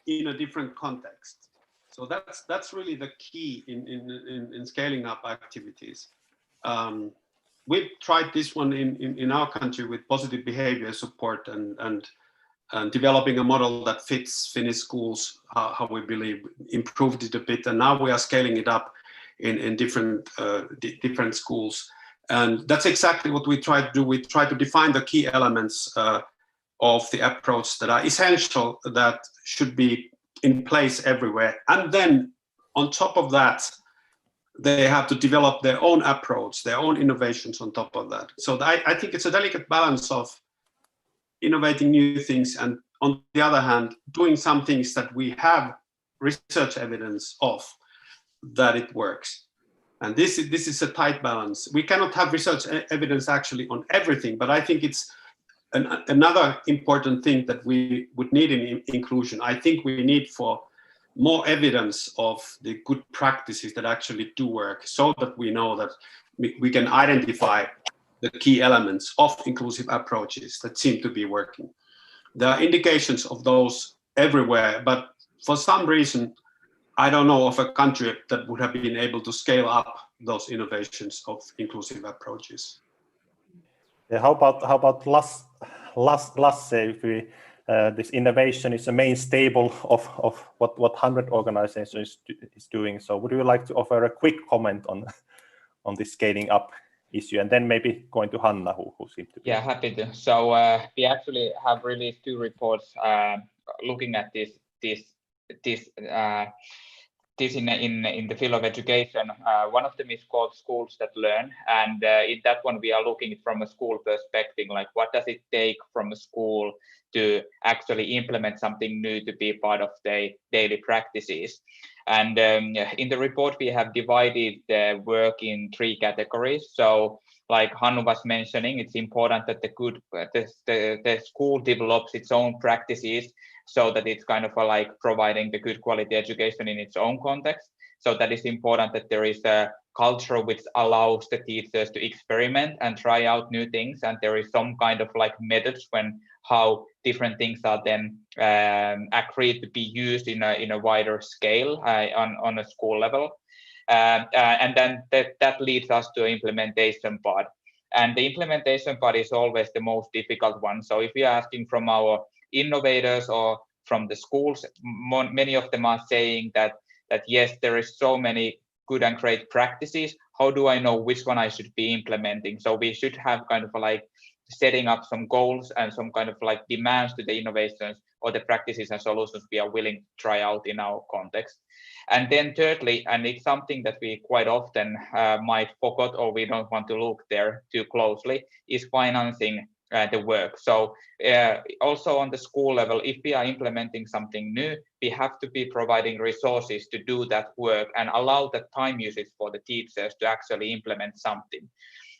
in a different context. So that's really the key in scaling up activities. We've tried this one in our country with positive behavior support and developing a model that fits Finnish schools, how we believe improved it a bit, and now we are scaling it up in different schools. And that's exactly what we try to do. We try to define the key elements of the approach that are essential, that should be in place everywhere. And then on top of that, they have to develop their own approach, their own innovations on top of that. So I think it's a delicate balance of innovating new things and, on the other hand, doing some things that we have research evidence of that it works. And this is a tight balance. We cannot have research evidence actually on everything, but I think it's another important thing that we would need in inclusion. I think we need for more evidence of the good practices that actually do work, so that we know that we can identify the key elements of inclusive approaches that seem to be working. There are indications of those everywhere, but for some reason, I don't know of a country that would have been able to scale up those innovations of inclusive approaches. Yeah, how about Lasse, if we, this innovation is a main staple of what 100 organization is doing. So would you like to offer a quick comment on this scaling up issue, and then maybe going to Hanna, who seemed to be. Yeah, happy to. So we actually have released 2 reports looking at this in the field of education. One of them is called Schools That Learn, and in that one we are looking from a school perspective, like what does it take from a school to actually implement something new to be part of their daily practices. And in the report we have divided the work in 3 categories. So like Hannu was mentioning, it's important that the school develops its own practices, so that it's kind of like providing the good quality education in its own context. So that is important that there is a culture which allows the teachers to experiment and try out new things, and there is some kind of like methods when how different things are then agreed to be used in a wider scale on a school level. And then that leads us to implementation part. And the implementation part is always the most difficult one. So if we are asking from our innovators or from the schools, many of them are saying that yes, there is so many good and great practices. How do I know which one I should be implementing? So we should have kind of like setting up some goals and some kind of like demands to the innovations or the practices and solutions we are willing to try out in our context. And then thirdly, and it's something that we quite often might forget or we don't want to look there too closely, is financing the work. So also on the school level, if we are implementing something new, we have to be providing resources to do that work and allow the time usage for the teachers to actually implement something.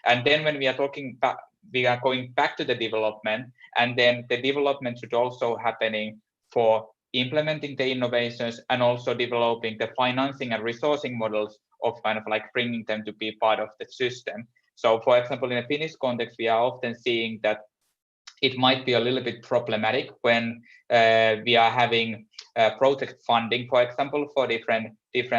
And then when we are talking back, we are going back to the development, and then the development should also happening for implementing the innovations and also developing the financing and resourcing models of kind of like bringing them to be part of the system. So for example, in a Finnish context, we are often seeing that it might be a little bit problematic when we are having project funding, for example, for different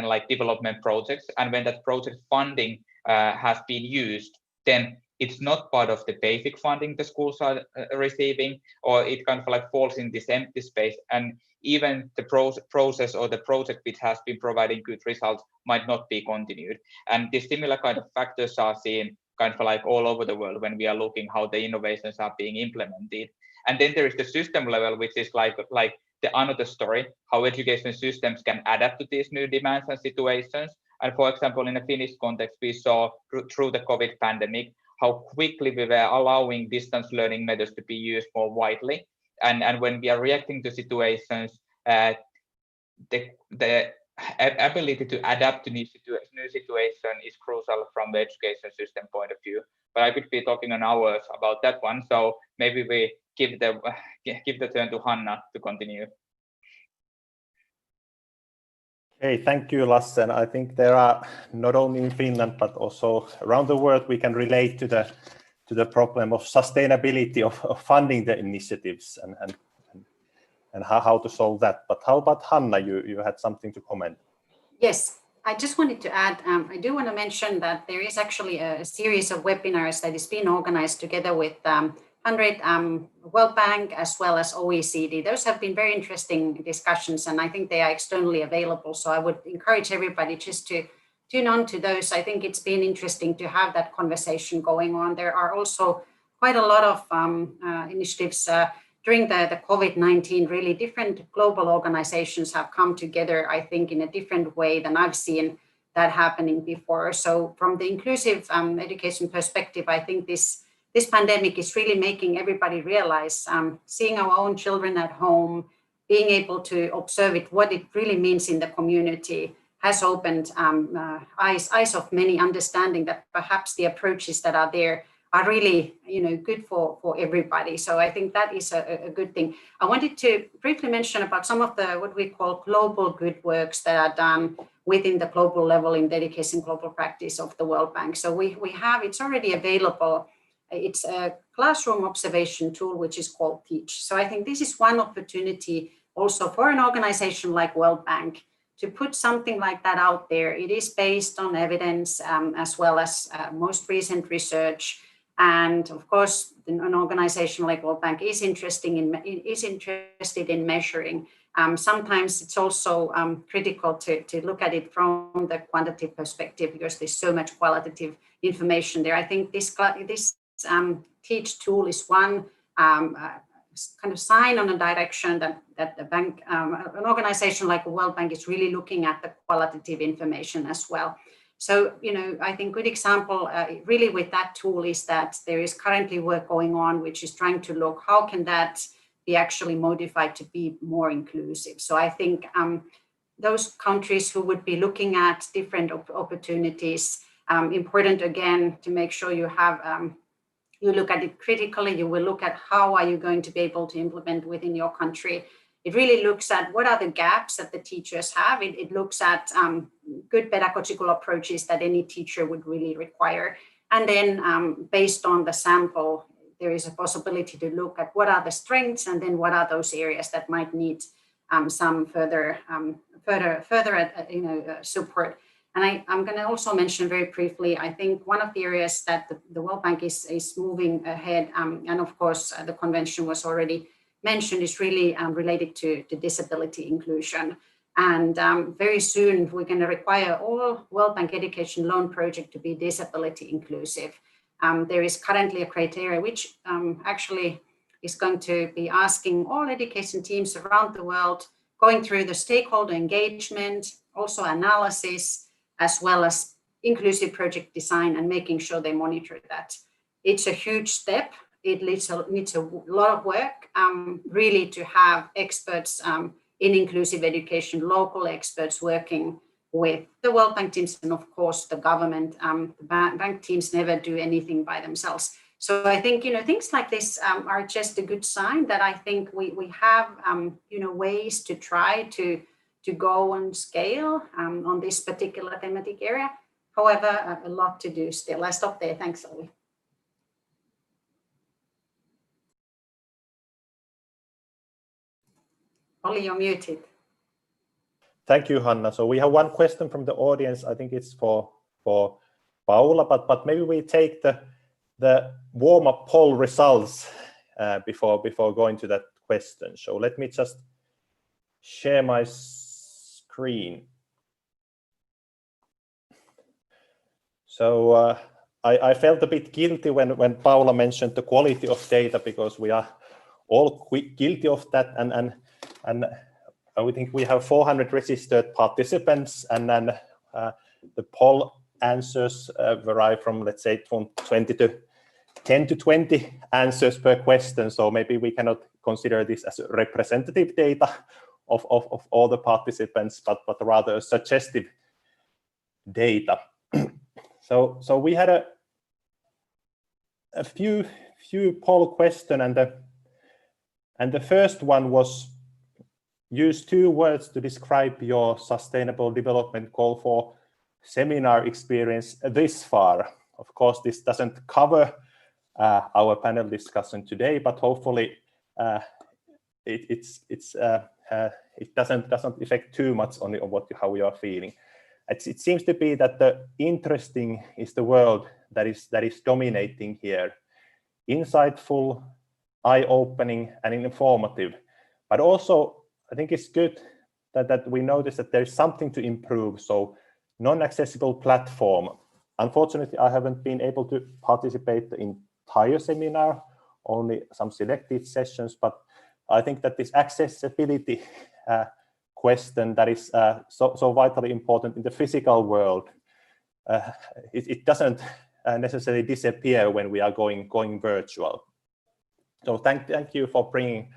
like development projects. And when that project funding has been used, then it's not part of the basic funding the schools are receiving, or it kind of like falls in this empty space. And even the process or the project which has been providing good results might not be continued. And the similar kind of factors are seen kind of like all over the world when we are looking how the innovations are being implemented. And then there is the system level, which is like the another story, how education systems can adapt to these new demands and situations. And for example, in a Finnish context, we saw through the COVID pandemic, how quickly we were allowing distance learning methods to be used more widely. And when we are reacting to situations, the ability to adapt to new situation is crucial from the education system point of view. But I could be talking on hours about that one, so maybe we give the turn to Hanna to continue. Hey, thank you, Lasse. And I think there are not only in Finland but also around the world we can relate to the problem of sustainability of funding the initiatives and how to solve that. But how about Hanna? You had something to comment. Yes, I just wanted to add, I do want to mention that there is actually a series of webinars that is being organized together with 100 World Bank as well as OECD. Those have been very interesting discussions, and I think they are externally available. So I would encourage everybody just to tune on to those. I think it's been interesting to have that conversation going on. There are also quite a lot of initiatives during the COVID-19. Really different global organizations have come together, I think, in a different way than I've seen that happening before. So from the inclusive education perspective, I think this pandemic is really making everybody realize, seeing our own children at home, being able to observe it, what it really means in the community, has opened eyes of many, understanding that perhaps the approaches that are there are really, good for everybody. So I think that is a good thing. I wanted to briefly mention about some of the what we call global good works that are done within the global level in dedication global practice of the World Bank. So we have, it's already available. It's a classroom observation tool, which is called Teach. So I think this is one opportunity also for an organization like World Bank to put something like that out there. It is based on evidence as well as most recent research. And of course, an organization like World Bank is interested in measuring. Sometimes it's also critical to look at it from the quantitative perspective because there's so much qualitative information there. I think this Teach tool is one kind of sign on a direction that the bank, an organization like the World Bank is really looking at the qualitative information as well. So, I think good example really with that tool is that there is currently work going on, which is trying to look how can that be actually modified to be more inclusive. So I think those countries who would be looking at different opportunities, important again to make sure you have you look at it critically. You will look at how are you going to be able to implement within your country. It really looks at what are the gaps that the teachers have. It looks at good pedagogical approaches that any teacher would really require. And then based on the sample, there is a possibility to look at what are the strengths and then what are those areas that might need some further support. And I'm going to also mention very briefly, I think one of the areas that the World Bank is moving ahead, and of course the convention was already mentioned, is really related to disability inclusion. And very soon we're going to require all World Bank education loan project to be disability inclusive. There is currently a criteria which actually is going to be asking all education teams around the world, going through the stakeholder engagement, also analysis, as well as inclusive project design and making sure they monitor that. It's a huge step. It needs a lot of work really to have experts in inclusive education, local experts working with the World Bank teams and of course the government. The bank teams never do anything by themselves. So I think, things like this are just a good sign that I think we have, ways to try to go and scale on this particular thematic area. However, a lot to do still. I stop there. Thanks, Olli. Olli, you're muted. Thank you, Hanna. So we have one question from the audience. I think it's for Paula, but maybe we take the warm-up poll results before going to that question. So let me just share my screen. So I felt a bit guilty when Paula mentioned the quality of data, because we are all guilty of that, and we think we have 400 registered participants, and then the poll answers vary from, let's say, from 10 to 20 answers per question. So maybe we cannot consider this as representative data of all the participants, but rather suggestive data. So we had a few poll questions, and the first one was: use 2 words to describe your sustainable development goal for seminar experience this far. Of course, this doesn't cover our panel discussion today, but hopefully it doesn't affect too much on how you are feeling. It seems to be that the interesting is the word that is dominating here. Insightful, eye-opening, and informative. But also, I think it's good that we notice that there's something to improve. So, non-accessible platform. Unfortunately, I haven't been able to participate in entire seminar, only some selected sessions, but I think that this accessibility question that is so vitally important in the physical world, it doesn't necessarily disappear when we are going virtual. So thank you for bringing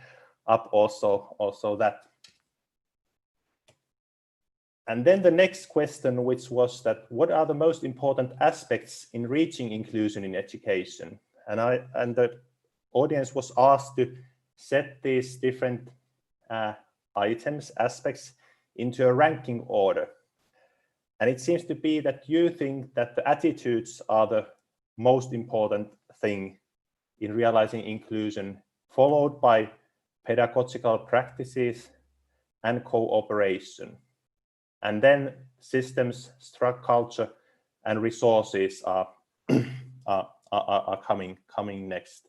up also that. And then the next question, which was that what are the most important aspects in reaching inclusion in education? And the audience was asked to set these different items, aspects, into a ranking order. And it seems to be that you think that the attitudes are the most important thing in realizing inclusion, followed by pedagogical practices and cooperation. And then systems, structure, culture, and resources are coming next.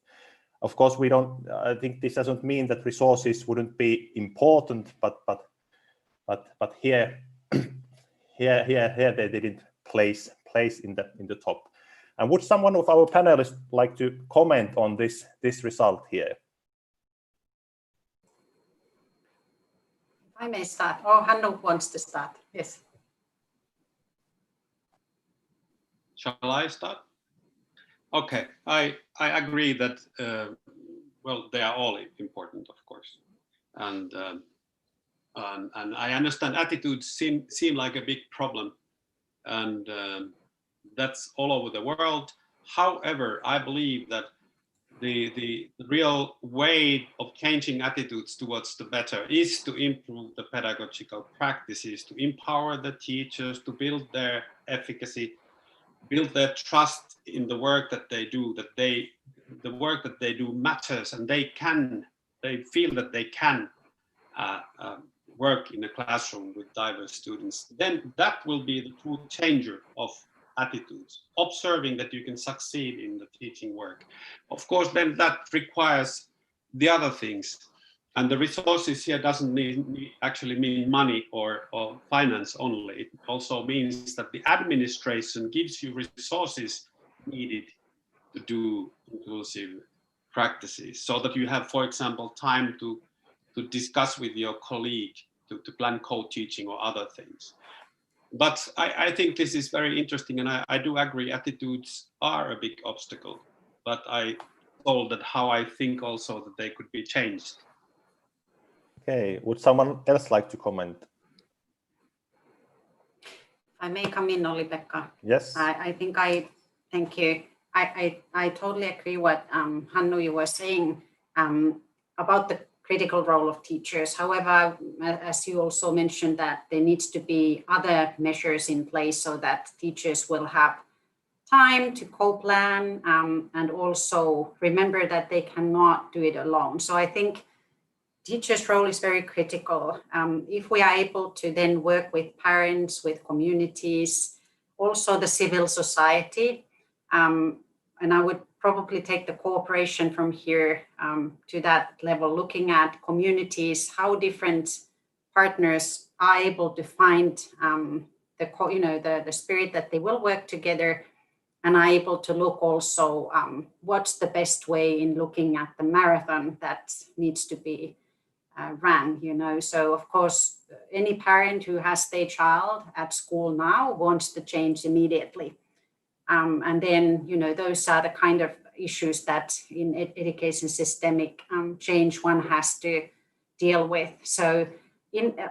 Of course, we don't. I think this doesn't mean that resources wouldn't be important, but here they didn't place in the top. And would someone of our panelists like to comment on this result here? I may start. Oh, Hannu wants to start. Yes. Shall I start? Okay, I agree that well, they are all important, of course, and I understand attitudes seem like a big problem, and that's all over the world. However, I believe that the real way of changing attitudes towards the better is to improve the pedagogical practices, to empower the teachers, to build their efficacy, build their trust in the work that they do, that the work that they do matters, and they feel that they can work in a classroom with diverse students. Then that will be the true changer of attitudes, observing that you can succeed in the teaching work. Of course, then that requires the other things. And the resources here doesn't actually mean money or finance only. It also means that the administration gives you resources needed to do inclusive practices, so that you have, for example, time to discuss with your colleague, to plan co-teaching or other things. But I think this is very interesting, and I do agree attitudes are a big obstacle, but I told that how I think also that they could be changed. Okay, would someone else like to comment? I may come in, Olli-Pekka. Yes. I think thank you. I totally agree what Hannu, you were saying about the critical role of teachers. However, as you also mentioned, that there needs to be other measures in place so that teachers will have time to co-plan and also remember that they cannot do it alone. So I think teachers' role is very critical. If we are able to then work with parents, with communities, also the civil society, and I would probably take the cooperation from here to that level, looking at communities, how different partners are able to find the spirit that they will work together, and are able to look also what's the best way in looking at the marathon that needs to be ran, So of course, any parent who has their child at school now wants to change immediately. And then, those are the kind of issues that in education systemic change one has to deal with. So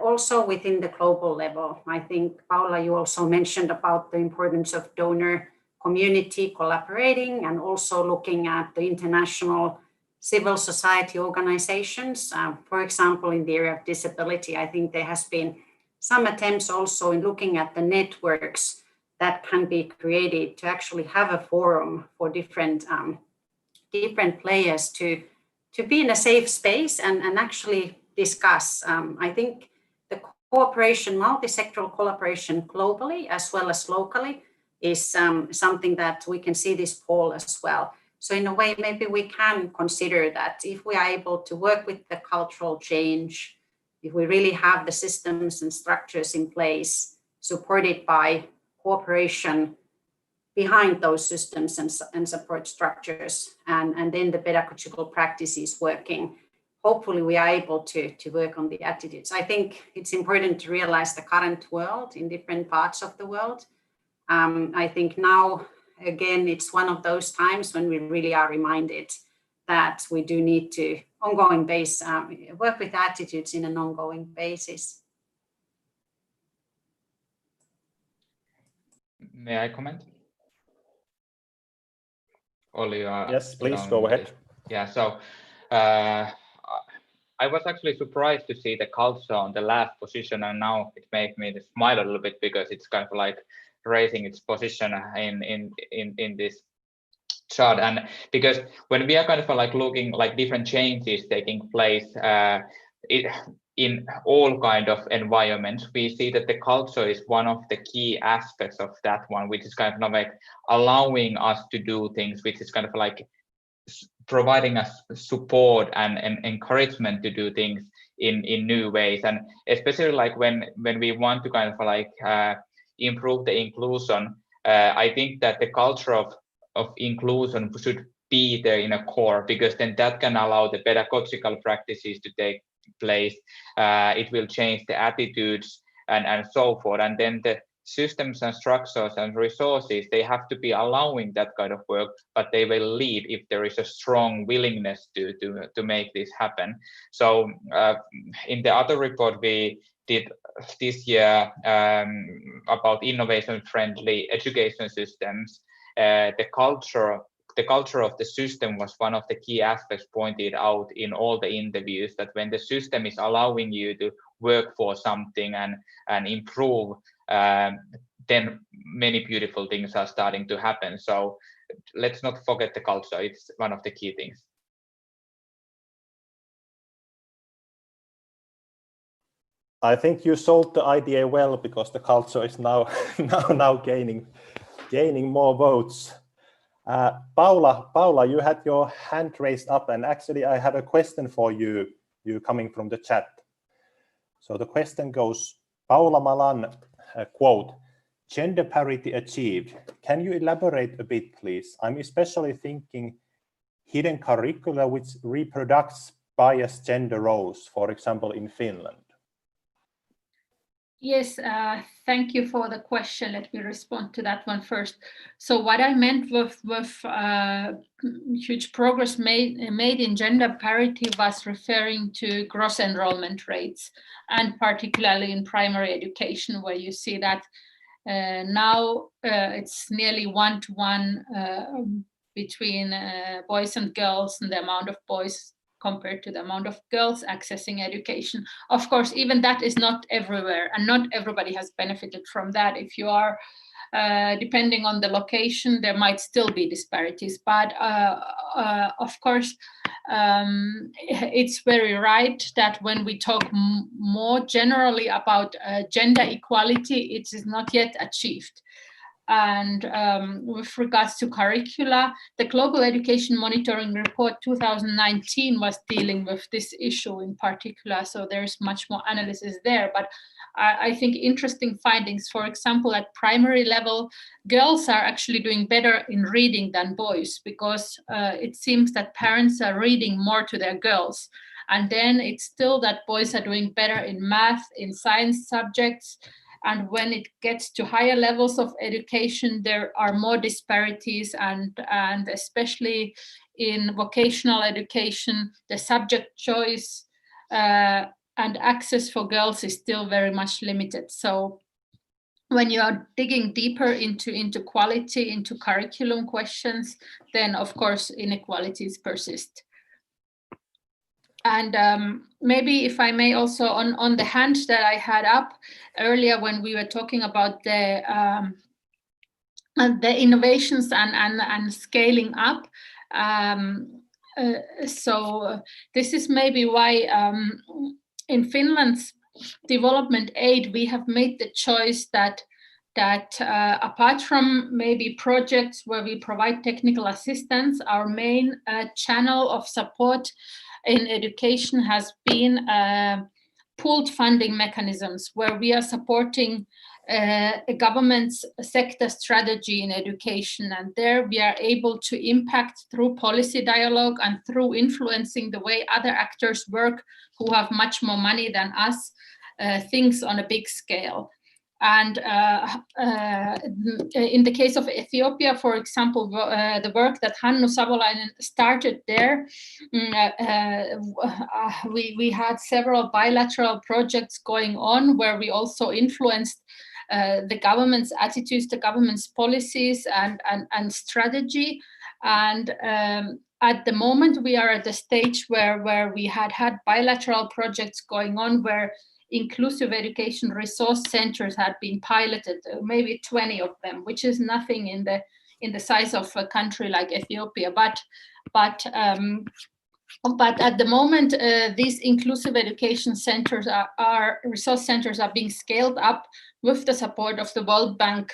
also within the global level, I think, Paula, you also mentioned about the importance of donor community collaborating and also looking at the international civil society organizations. For example, in the area of disability, I think there has been some attempts also in looking at the networks that can be created to actually have a forum for different players to be in a safe space and actually discuss. I think the cooperation, multi-sectoral collaboration globally as well as locally is something that we can see this poll as well. So in a way, maybe we can consider that if we are able to work with the cultural change, if we really have the systems and structures in place, supported by cooperation behind those systems and support structures, and then the pedagogical practices working, hopefully we are able to work on the attitudes. I think it's important to realize the current world in different parts of the world. I think now, again, it's one of those times when we really are reminded that we do need to work with attitudes in an ongoing basis. May I comment? Olli, yes, please go ahead. Yeah, so I was actually surprised to see the culture on the last position, and now it made me smile a little bit because it's kind of like raising its position in this chart. And because when we are kind of like looking like different changes taking place in all kind of environments, we see that the culture is one of the key aspects of that one, which is kind of like allowing us to do things, which is kind of like providing us support and encouragement to do things in new ways. And especially like when we want to kind of like improve the inclusion, I think that the culture of inclusion should be there in a core, because then that can allow the pedagogical practices to take place. It will change the attitudes and so forth. And then the systems and structures and resources, they have to be allowing that kind of work, but they will lead if there is a strong willingness to make this happen. So in the other report we did this year about innovation-friendly education systems, the culture of the system was one of the key aspects pointed out in all the interviews, that when the system is allowing you to work for something and improve, then many beautiful things are starting to happen. So let's not forget the culture. It's one of the key things. I think you sold the idea well, because the culture is now gaining more votes. Paula, you had your hand raised up, and actually I have a question for you coming from the chat. So the question goes, Paula Malan, quote, "Gender parity achieved. Can you elaborate a bit, please? I'm especially thinking hidden curricula which reproduces biased gender roles, for example, in Finland." Yes, thank you for the question. Let me respond to that one first. So what I meant with huge progress made in gender parity was referring to gross enrollment rates, and particularly in primary education, where you see that now it's nearly 1-to-1 between boys and girls, and the amount of boys compared to the amount of girls accessing education. Of course, even that is not everywhere, and not everybody has benefited from that. If you are, depending on the location, there might still be disparities, but of course, it's very right that when we talk more generally about gender equality, it is not yet achieved. And with regards to curricula, the Global Education Monitoring Report 2019 was dealing with this issue in particular, so there's much more analysis there. But I think interesting findings, for example, at primary level, girls are actually doing better in reading than boys, because it seems that parents are reading more to their girls. And then it's still that boys are doing better in math, in science subjects. And when it gets to higher levels of education, there are more disparities, and especially in vocational education, the subject choice and access for girls is still very much limited. So when you are digging deeper into quality, into curriculum questions, then of course inequalities persist. And maybe if I may also on the hand that I had up earlier when we were talking about the innovations and scaling up. So this is maybe why in Finland's development aid, we have made the choice that apart from maybe projects where we provide technical assistance, our main channel of support in education has been pooled funding mechanisms, where we are supporting a government's sector strategy in education. And there we are able to impact through policy dialogue and through influencing the way other actors work who have much more money than us, things on a big scale. And in the case of Ethiopia, for example, the work that Hannu Savolainen started there, we had several bilateral projects going on where we also influenced the government's attitudes, the government's policies and strategy. And at the moment, we are at the stage where we had bilateral projects going on where inclusive education resource centers had been piloted, maybe 20 of them, which is nothing in the size of a country like Ethiopia. But at the moment, these inclusive education centers resource centers are being scaled up with the support of the World Bank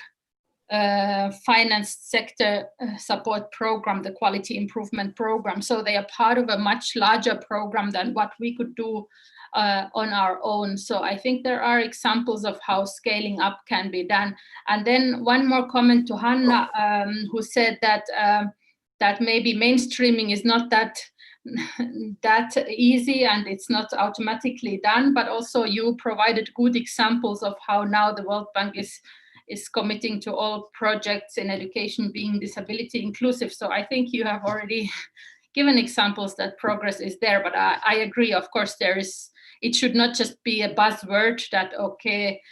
finance sector support program, the quality improvement program. So they are part of a much larger program than what we could do on our own. So I think there are examples of how scaling up can be done. And then one more comment to Hanna, who said that that maybe mainstreaming is not that easy and it's not automatically done, but also you provided good examples of how now the World Bank is committing to all projects in education being disability inclusive. So I think you have already given examples that progress is there, but I agree, of course, it should not just be a buzzword that, okay,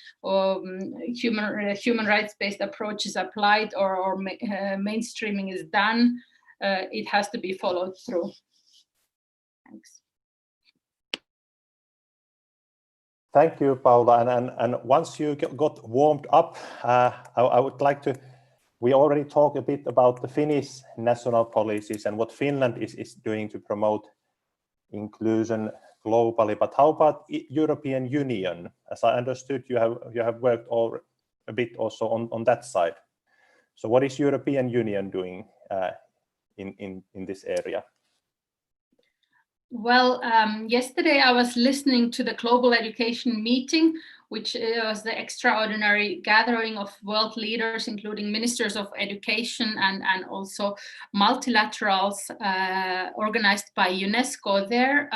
human rights-based approach is applied or mainstreaming is done. It has to be followed through. Thanks. Thank you, Paula. And once you got warmed up, I would like to, we already talked a bit about the Finnish national policies and what Finland is doing to promote inclusion globally, but how about European Union? As I understood, you have worked a bit also on that side. So what is European Union doing in this area? Well, yesterday I was listening to the Global Education Meeting, which was the extraordinary gathering of world leaders, including ministers of education and also multilaterals organized by UNESCO there.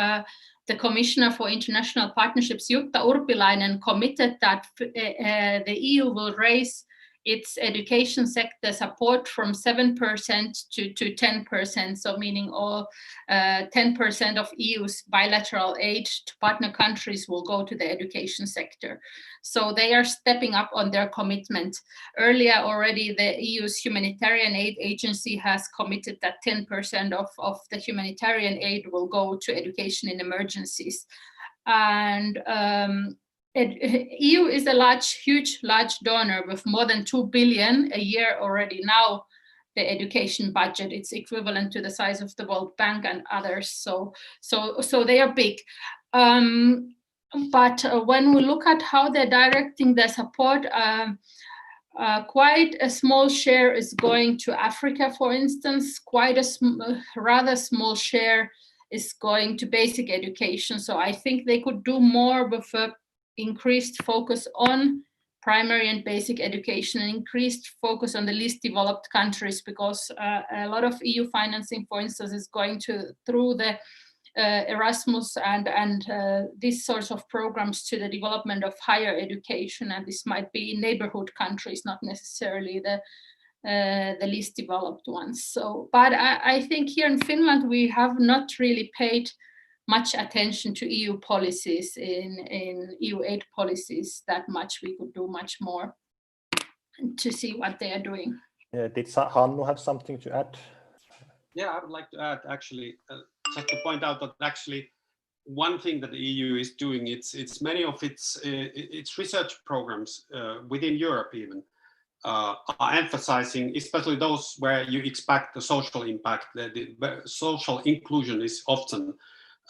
The Commissioner for International Partnerships, Jutta Urpilainen, committed that the EU will raise its education sector support from 7% to 10%, so meaning all 10% of EU's bilateral aid to partner countries will go to the education sector. So they are stepping up on their commitment. Earlier already, the EU's humanitarian aid agency has committed that 10% of the humanitarian aid will go to education in emergencies. And EU is a huge donor with more than 2 billion a year already now. The education budget, it's equivalent to the size of the World Bank and others. So they are big. But when we look at how they're directing their support, quite a small share is going to Africa, for instance. Quite a rather small share is going to basic education. So I think they could do more with a increased focus on primary and basic education, and increased focus on the least developed countries, because a lot of EU financing, for instance, is going through the Erasmus and these sorts of programs to the development of higher education, and this might be in neighborhood countries, not necessarily the least developed ones. So, but I think here in Finland we have not really paid much attention to EU policies in EU aid policies that much. We could do much more to see what they are doing. Did Hannu have something to add? Yeah, I would like to add actually, just to point out that actually one thing that the EU is doing, it's many of its research programs within Europe even are emphasizing, especially those where you expect the social impact. The social inclusion is often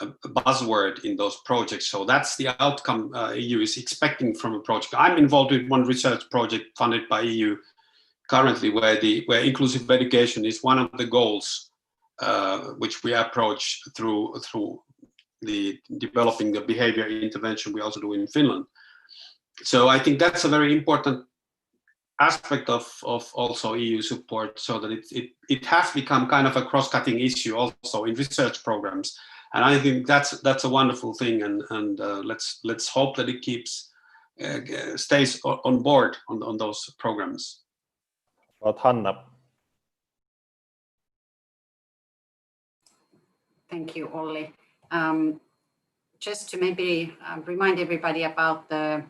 a buzzword in those projects. So that's the outcome EU is expecting from a project. I'm involved in one research project funded by EU currently, where inclusive education is one of the goals which we approach through the developing the behavior intervention we also do in Finland. So I think that's a very important aspect of also EU support, so that it has become kind of a cross-cutting issue also in research programs. And I think that's a wonderful thing, and let's hope that it stays on board on those programs. About Hanna. Thank you, Olli. Just to maybe remind everybody about the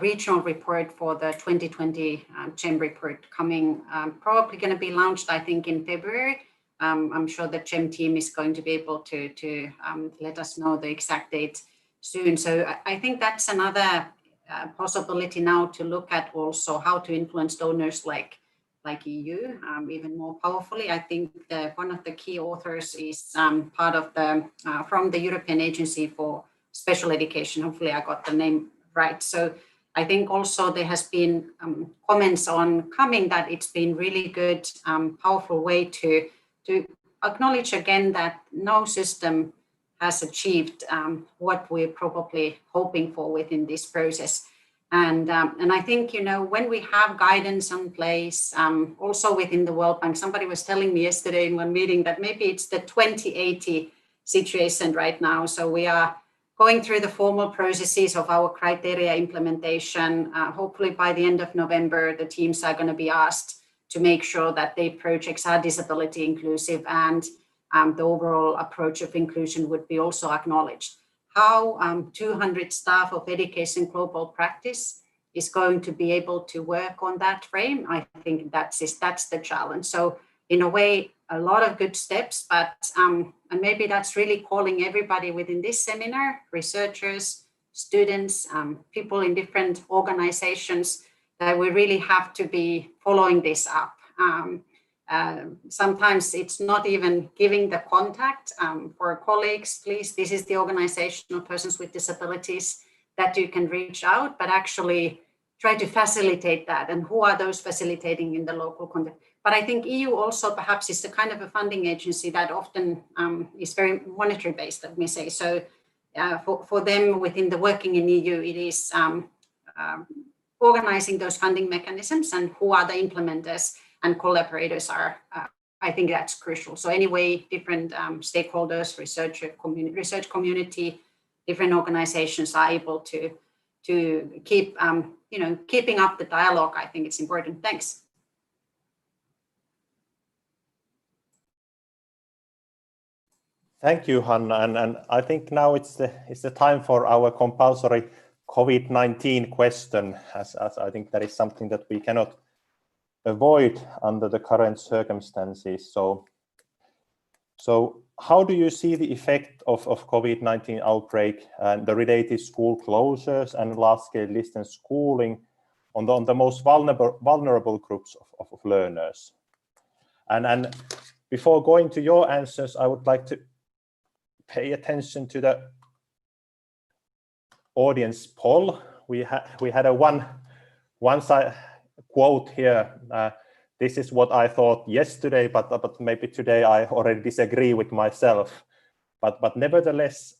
regional report for the 2020 GEM report coming, probably going to be launched, I think, in February. I'm sure the GEM team is going to be able to let us know the exact date soon. So I think that's another possibility now to look at also how to influence donors like EU even more powerfully. I think one of the key authors is part of the from the European Agency for Special Education. Hopefully I got the name right. So I think also there has been comments on coming that it's been really good, powerful way to acknowledge again that no system has achieved what we're probably hoping for within this process. And I think, when we have guidance in place, also within the World Bank, somebody was telling me yesterday in one meeting that maybe it's the 2080 situation right now. So we are going through the formal processes of our criteria implementation. Hopefully by the end of November, the teams are going to be asked to make sure that their projects are disability inclusive and the overall approach of inclusion would be also acknowledged. How 200 staff of Education Global Practice is going to be able to work on that frame, I think that's the challenge. So in a way, a lot of good steps, but and maybe that's really calling everybody within this seminar, researchers, students, people in different organizations, that we really have to be following this up. Sometimes it's not even giving the contact for colleagues, please, this is the organization of persons with disabilities that you can reach out, but actually try to facilitate that. And who are those facilitating in the local context? But I think EU also perhaps is the kind of a funding agency that often is very monetary based, let me say. So for them within the working in EU, it is organizing those funding mechanisms and who are the implementers and collaborators are, I think that's crucial. So anyway, different stakeholders, research community, different organizations are able to keep, keeping up the dialogue. I think it's important. Thanks. Thank you, Hanna. And I think now it's the time for our compulsory COVID-19 question, as I think that is something that we cannot avoid under the current circumstances. So how do you see the effect of COVID-19 outbreak and the related school closures and large-scale distance schooling on the most vulnerable groups of learners? And before going to your answers, I would like to pay attention to the audience poll. We had a one side quote here. This is what I thought yesterday, but maybe today I already disagree with myself. But nevertheless,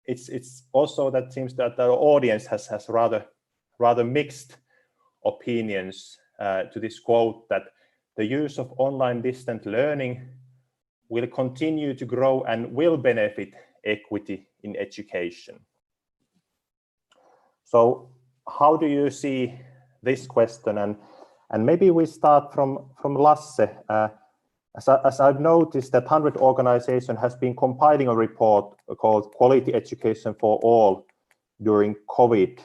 it's also that seems that the audience has rather mixed opinions to this quote, that the use of online distant learning will continue to grow and will benefit equity in education. So how do you see this question? And maybe we start from Lasse. As I've noticed that 100 organization has been compiling a report called Quality Education for All during COVID.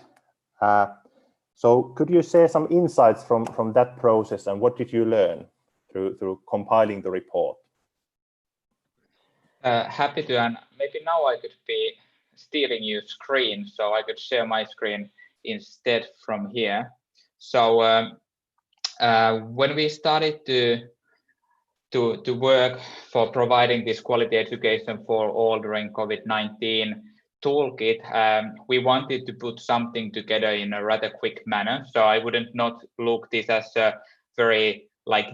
So could you share some insights from that process, and what did you learn through compiling the report? Happy to, and maybe now I could be stealing your screen, so I could share my screen instead from here. So when we started to work for providing this quality education for all during COVID-19 toolkit, we wanted to put something together in a rather quick manner. So I wouldn't not look this as a very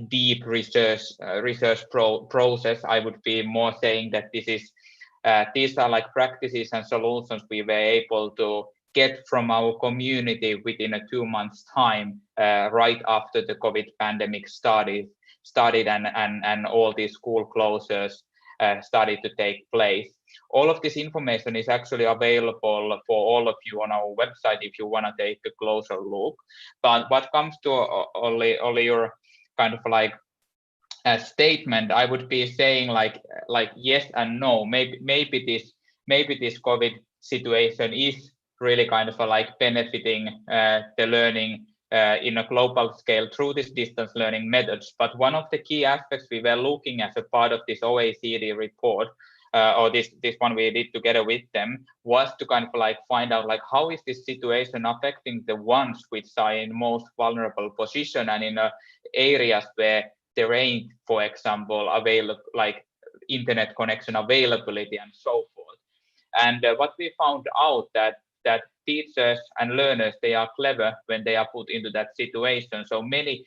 deep research process. I would be more saying that these are practices and solutions we were able to get from our community within a 2 months time, right after the COVID pandemic started and all these school closures started to take place. All of this information is actually available for all of you on our website if you want to take a closer look. But what comes to only your kind of a statement, I would be saying like yes and no. Maybe this COVID situation is really kind of like benefiting the learning in a global scale through this distance learning methods. But one of the key aspects we were looking as a part of this OECD report, or this one we did together with them, was to kind of like find out like how is this situation affecting the ones which are in most vulnerable position and in areas where there ain't, for example, available like internet connection availability and so forth. And what we found out that teachers and learners, they are clever when they are put into that situation. So many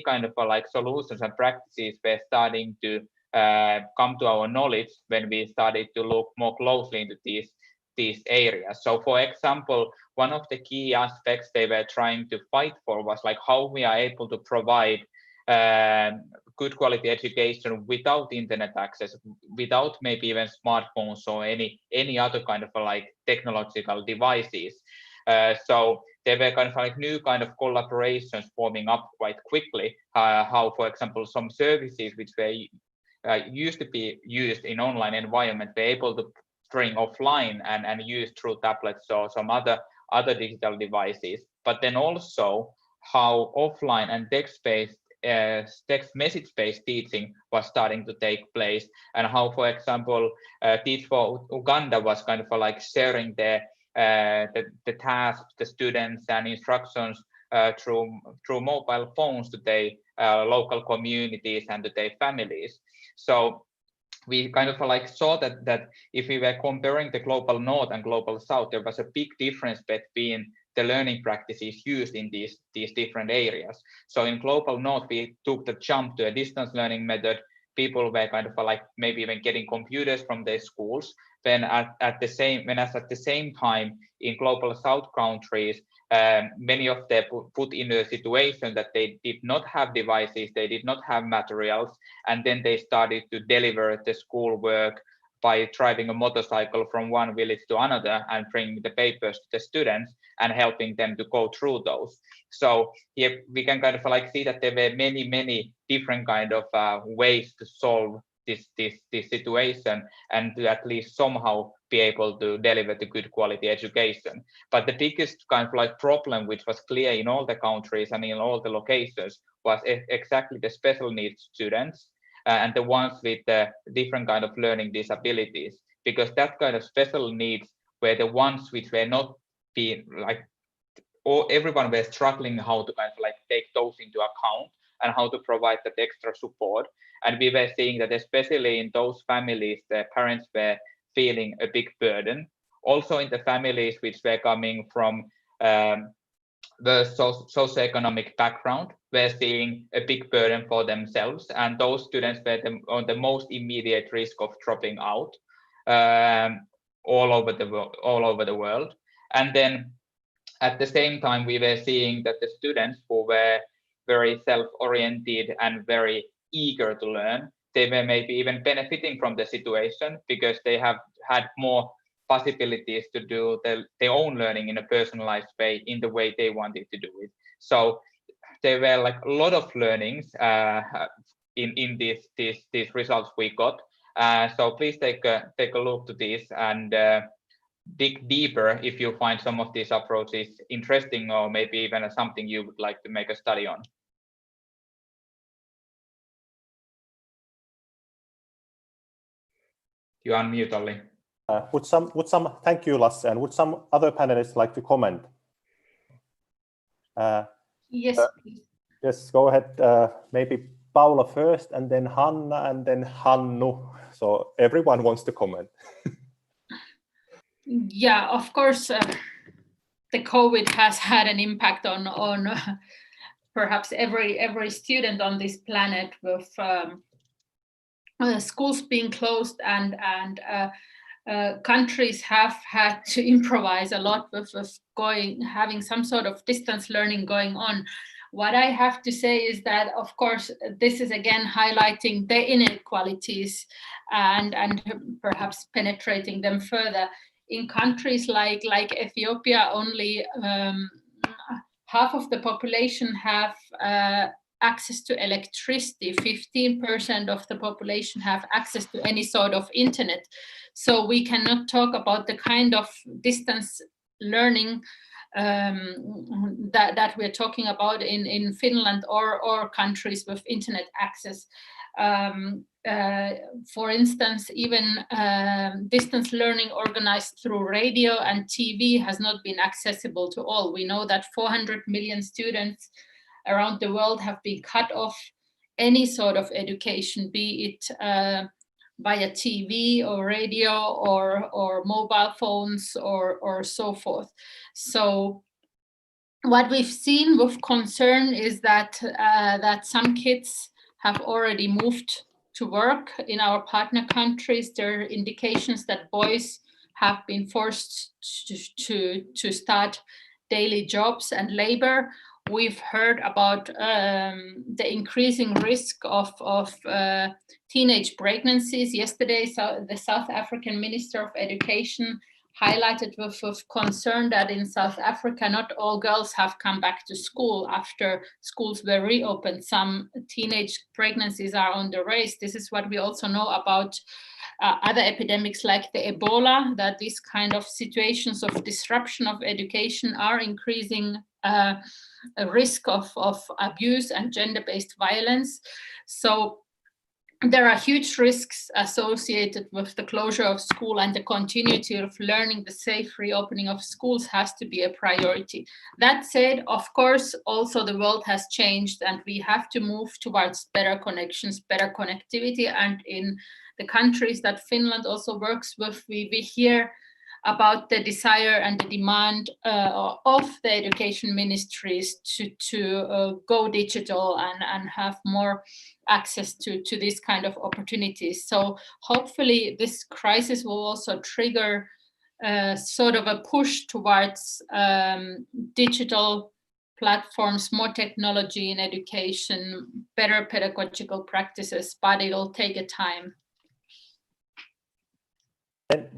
kind of like solutions and practices were starting to come to our knowledge when we started to look more closely into these areas. So for example, one of the key aspects they were trying to fight for was like how we are able to provide good quality education without internet access, without maybe even smartphones or any other kind of like technological devices. So there were kind of like new kind of collaborations forming up quite quickly. How, for example, some services which were used to be used in online environment were able to bring offline and use through tablets or some other digital devices. But then also how offline and text-based text message-based teaching was starting to take place, and how, for example, Teach for Uganda was kind of like sharing the tasks, the students and instructions through mobile phones to their local communities and to their families. So we kind of like saw that if we were comparing the global north and global south, there was a big difference between the learning practices used in these different areas. So in global north, we took the jump to a distance learning method. People were kind of like maybe even getting computers from their schools. Then at the same time in global south countries, many of them put in a situation that they did not have devices, they did not have materials, and then they started to deliver the schoolwork by driving a motorcycle from one village to another and bringing the papers to the students and helping them to go through those. So here we can kind of like see that there were many different kind of ways to solve this situation and to at least somehow be able to deliver the good quality education. But the biggest kind of like problem, which was clear in all the countries and in all the locations, was exactly the special needs students and the ones with different kind of learning disabilities, because that kind of special needs were the ones which were not being like, or everyone were struggling how to kind of like take those into account and how to provide that extra support. And we were seeing that especially in those families, the parents were feeling a big burden. Also in the families which were coming from the socioeconomic background, were seeing a big burden for themselves, and those students were on the most immediate risk of dropping out all over the world. And then at the same time, we were seeing that the students who were very self-oriented and very eager to learn, they were maybe even benefiting from the situation because they have had more possibilities to do their own learning in a personalized way, in the way they wanted to do it. So there were like a lot of learnings in these results we got. So please take a look to this and dig deeper if you find some of these approaches interesting, or maybe even something you would like to make a study on. You unmute, Olli. Thank you, Lasse, and would some other panelists like to comment? Yes, please. Yes, go ahead. Maybe Paula first, and then Hanna, and then Hannu. So everyone wants to comment. Yeah, of course, the COVID has had an impact on perhaps every student on this planet, with schools being closed and countries have had to improvise a lot with having some sort of distance learning going on. What I have to say is that, of course, this is again highlighting the inequalities and perhaps penetrating them further. In countries like Ethiopia, only half of the population have access to electricity. 15% of the population have access to any sort of internet. So we cannot talk about the kind of distance learning that we're talking about in Finland or countries with internet access. For instance, even distance learning organized through radio and TV has not been accessible to all. We know that 400 million students around the world have been cut off any sort of education, be it via TV or radio or mobile phones or so forth. So what we've seen with concern is that that some kids have already moved to work in our partner countries. There are indications that boys have been forced to start daily jobs and labor. We've heard about the increasing risk of teenage pregnancies. Yesterday, the South African Minister of Education highlighted with concern that in South Africa, not all girls have come back to school after schools were reopened. Some teenage pregnancies are on the rise. This is what we also know about other epidemics like the Ebola, that these kind of situations of disruption of education are increasing a risk of abuse and gender-based violence. So there are huge risks associated with the closure of school, and the continuity of learning. The safe reopening of schools has to be a priority. That said, of course, also the world has changed and we have to move towards better connections, better connectivity. And in the countries that Finland also works with, we hear about the desire and the demand of the education ministries to go digital and have more access to this kind of opportunities. So hopefully this crisis will also trigger sort of a push towards digital platforms, more technology in education, better pedagogical practices, but it'll take a time.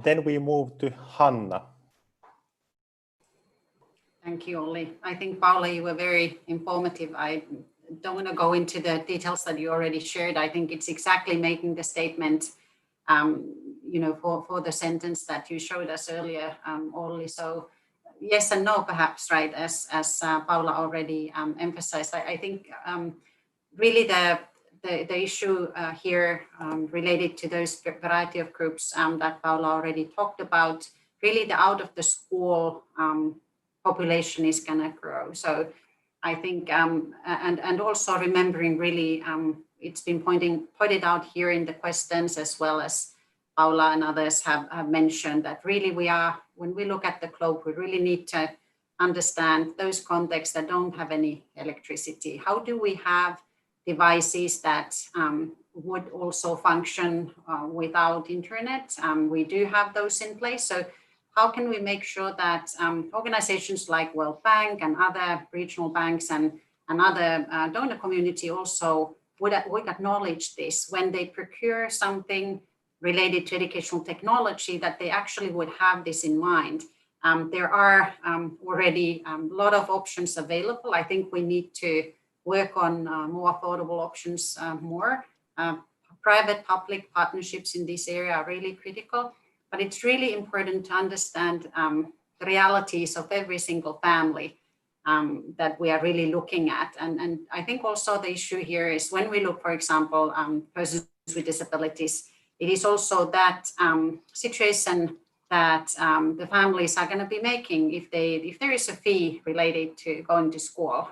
Then we move to Hanna. Thank you, Olli. I think, Paula, you were very informative. I don't want to go into the details that you already shared. I think it's exactly making the statement, for the sentence that you showed us earlier, Olli. So yes and no, perhaps, right, as Paula already emphasized. I think really the issue here related to those variety of groups that Paula already talked about, really the out of the school population is going to grow. So I think, and also remembering really, it's been pointed out here in the questions, as well as Paula and others have mentioned, that really when we look at the globe, we really need to understand those contexts that don't have any electricity. How do we have devices that would also function without internet? We do have those in place. So how can we make sure that organizations like World Bank and other regional banks and other donor community also would acknowledge this when they procure something related to educational technology, that they actually would have this in mind? There are already a lot of options available. I think we need to work on more affordable options more. Private-public partnerships in this area are really critical, but it's really important to understand the realities of every single family that we are really looking at. And I think also the issue here is when we look, for example, persons with disabilities, it is also that situation that the families are going to be making if there is a fee related to going to school.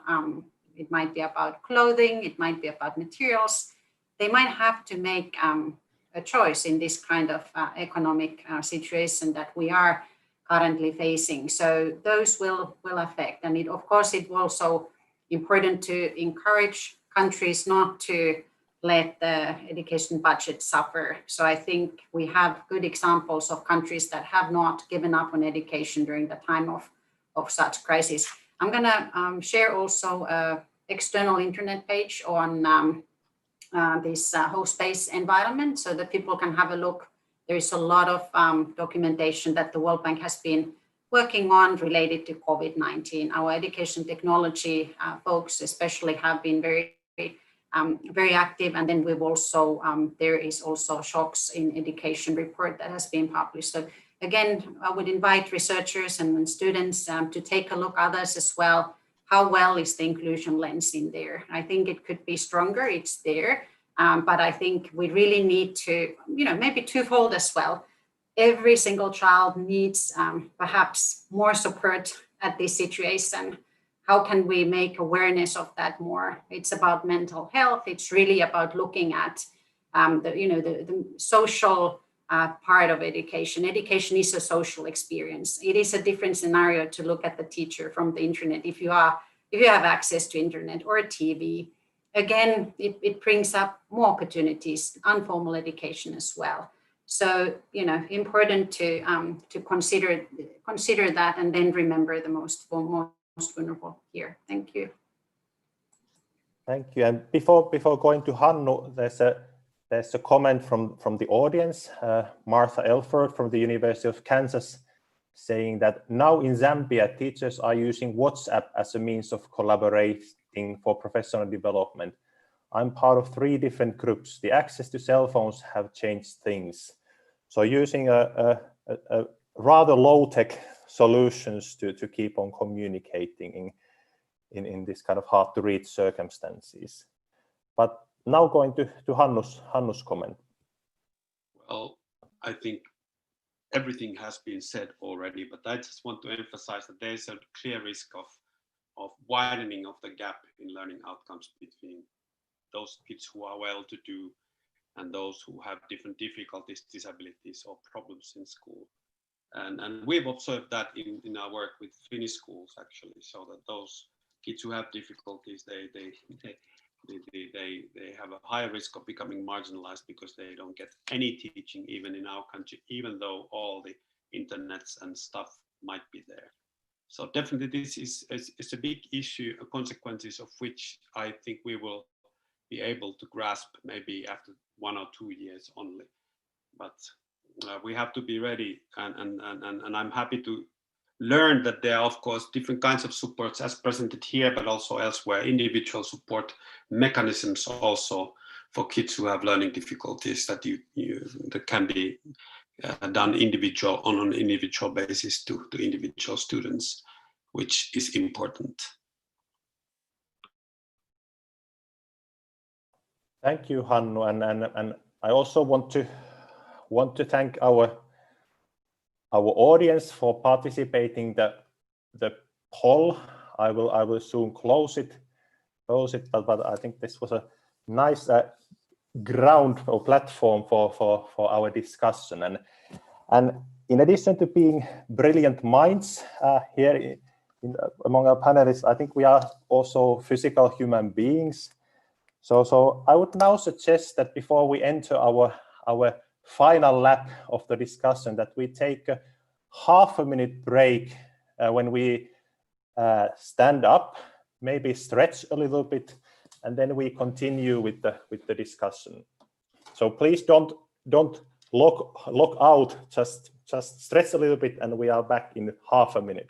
It might be about clothing, it might be about materials. They might have to make a choice in this kind of economic situation that we are currently facing. So those will affect. And of course, it will also important to encourage countries not to let the education budget suffer. So I think we have good examples of countries that have not given up on education during the time of such crisis. I'm going to share also an external internet page on this host-based environment so that people can have a look. There is a lot of documentation that the World Bank has been working on related to COVID-19. Our education technology folks especially have been very active. And then we've also, there is also Shocks in Education report that has been published. So again, I would invite researchers and students to take a look at others as well. How well is the inclusion lens in there? I think it could be stronger, it's there, but I think we really need to, maybe twofold as well. Every single child needs perhaps more support at this situation. How can we make awareness of that more? It's about mental health. It's really about looking at the social part of education. Education is a social experience. It is a different scenario to look at the teacher from the internet. If you have access to internet or TV, again, it brings up more opportunities, informal education as well. So, important to consider that, and then remember the most vulnerable here. Thank you. Thank you. And before going to Hannu, there's a comment from the audience, Martha Elford from the University of Kansas, saying that now in Zambia, teachers are using WhatsApp as a means of collaborating for professional development. I'm part of 3 different groups. The access to cell phones have changed things. So using a rather low-tech solutions to keep on communicating in this kind of hard to reach circumstances. But now going to Hannu's comment. Well, I think everything has been said already, but I just want to emphasize that there is a clear risk of widening of the gap in learning outcomes between those kids who are well-to-do and those who have different difficulties, disabilities, or problems in school. And we've observed that in our work with Finnish schools, actually, so that those kids who have difficulties, they have a higher risk of becoming marginalized because they don't get any teaching even in our country, even though all the internets and stuff might be there. So definitely this is a big issue, consequences of which I think we will be able to grasp maybe after 1 or 2 years only. But we have to be ready, and I'm happy to learn that there are, of course, different kinds of supports as presented here, but also elsewhere, individual support mechanisms also for kids who have learning difficulties that that can be done on an individual basis to individual students, which is important. Thank you, Hannu, and I also want to thank our audience for participating the poll. I will soon close it, but I think this was a nice ground or platform for our discussion. And in addition to being brilliant minds here among our panelists, I think we are also physical human beings. So I would now suggest that before we enter our final lap of the discussion, that we take a half-a-minute break when we stand up, maybe stretch a little bit, and then we continue with the discussion. So please don't lock out. Just stretch a little bit, and we are back in half a minute.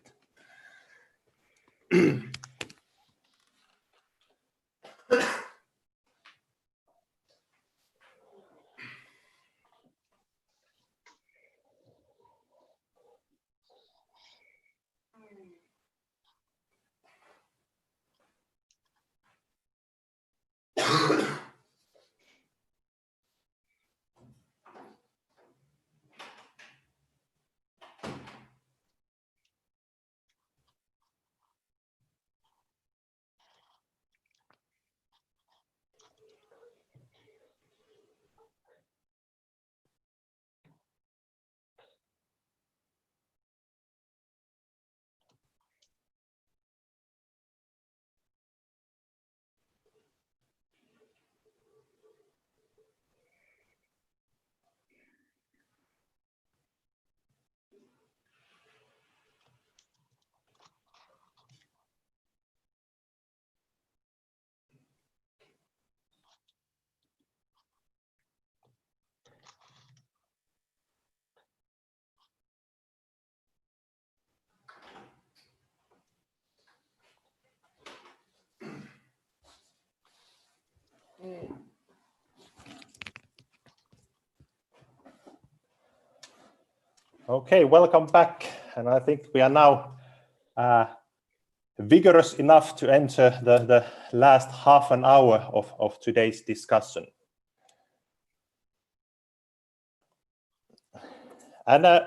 Okay, welcome back. And I think we are now vigorous enough to enter the last half an hour of today's discussion. And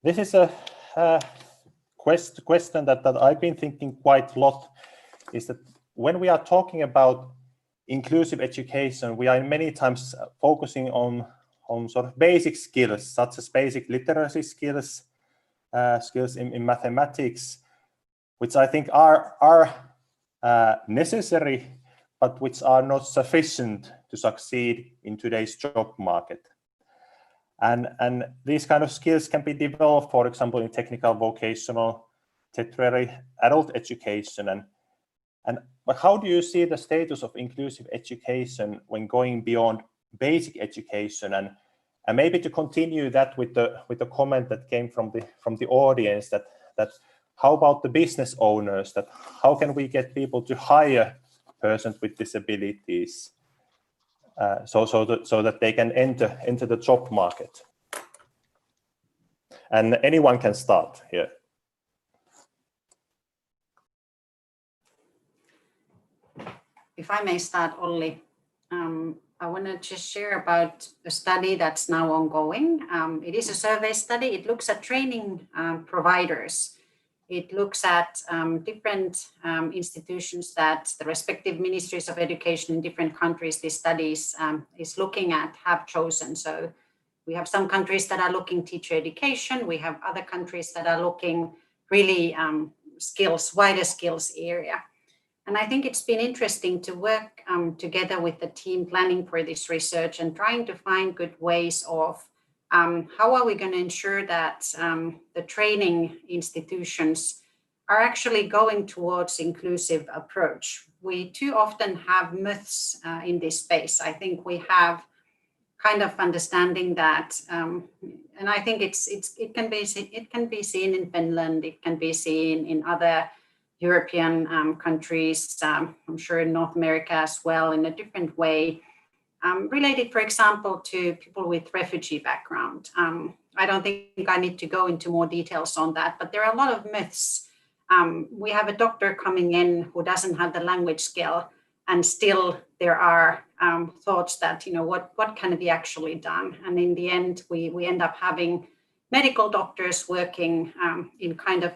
this is a question that I've been thinking quite a lot, is that when we are talking about inclusive education, we are many times focusing on sort of basic skills, such as basic literacy skills, skills in mathematics, which I think are necessary, but which are not sufficient to succeed in today's job market. And these kind of skills can be developed, for example, in technical, vocational, tertiary, adult education. But how do you see the status of inclusive education when going beyond basic education? And maybe to continue that with the comment that came from the audience, that how about the business owners? That how can we get people to hire persons with disabilities? So that they can enter the job market. And anyone can start here. If I may start, Olli, I want to just share about a study that's now ongoing. It is a survey study. It looks at training providers. It looks at different institutions that the respective ministries of education in different countries this study is looking at have chosen. So we have some countries that are looking teacher education. We have other countries that are looking really skills, wider skills area. And I think it's been interesting to work together with the team planning for this research and trying to find good ways of how are we going to ensure that the training institutions are actually going towards inclusive approach. We too often have myths in this space. I think we have kind of understanding that, and I think it can be seen in Finland, it can be seen in other European countries, I'm sure in North America as well, in a different way. Related, for example, to people with refugee background. I don't think I need to go into more details on that, but there are a lot of myths. We have a doctor coming in who doesn't have the language skill, and still there are thoughts that, you know, what can be actually done? And in the end, we end up having medical doctors working in kind of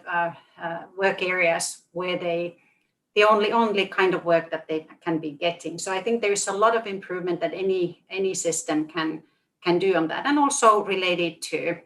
work areas where the only kind of work that they can be getting. So I think there's a lot of improvement that any system can do on that, and also related to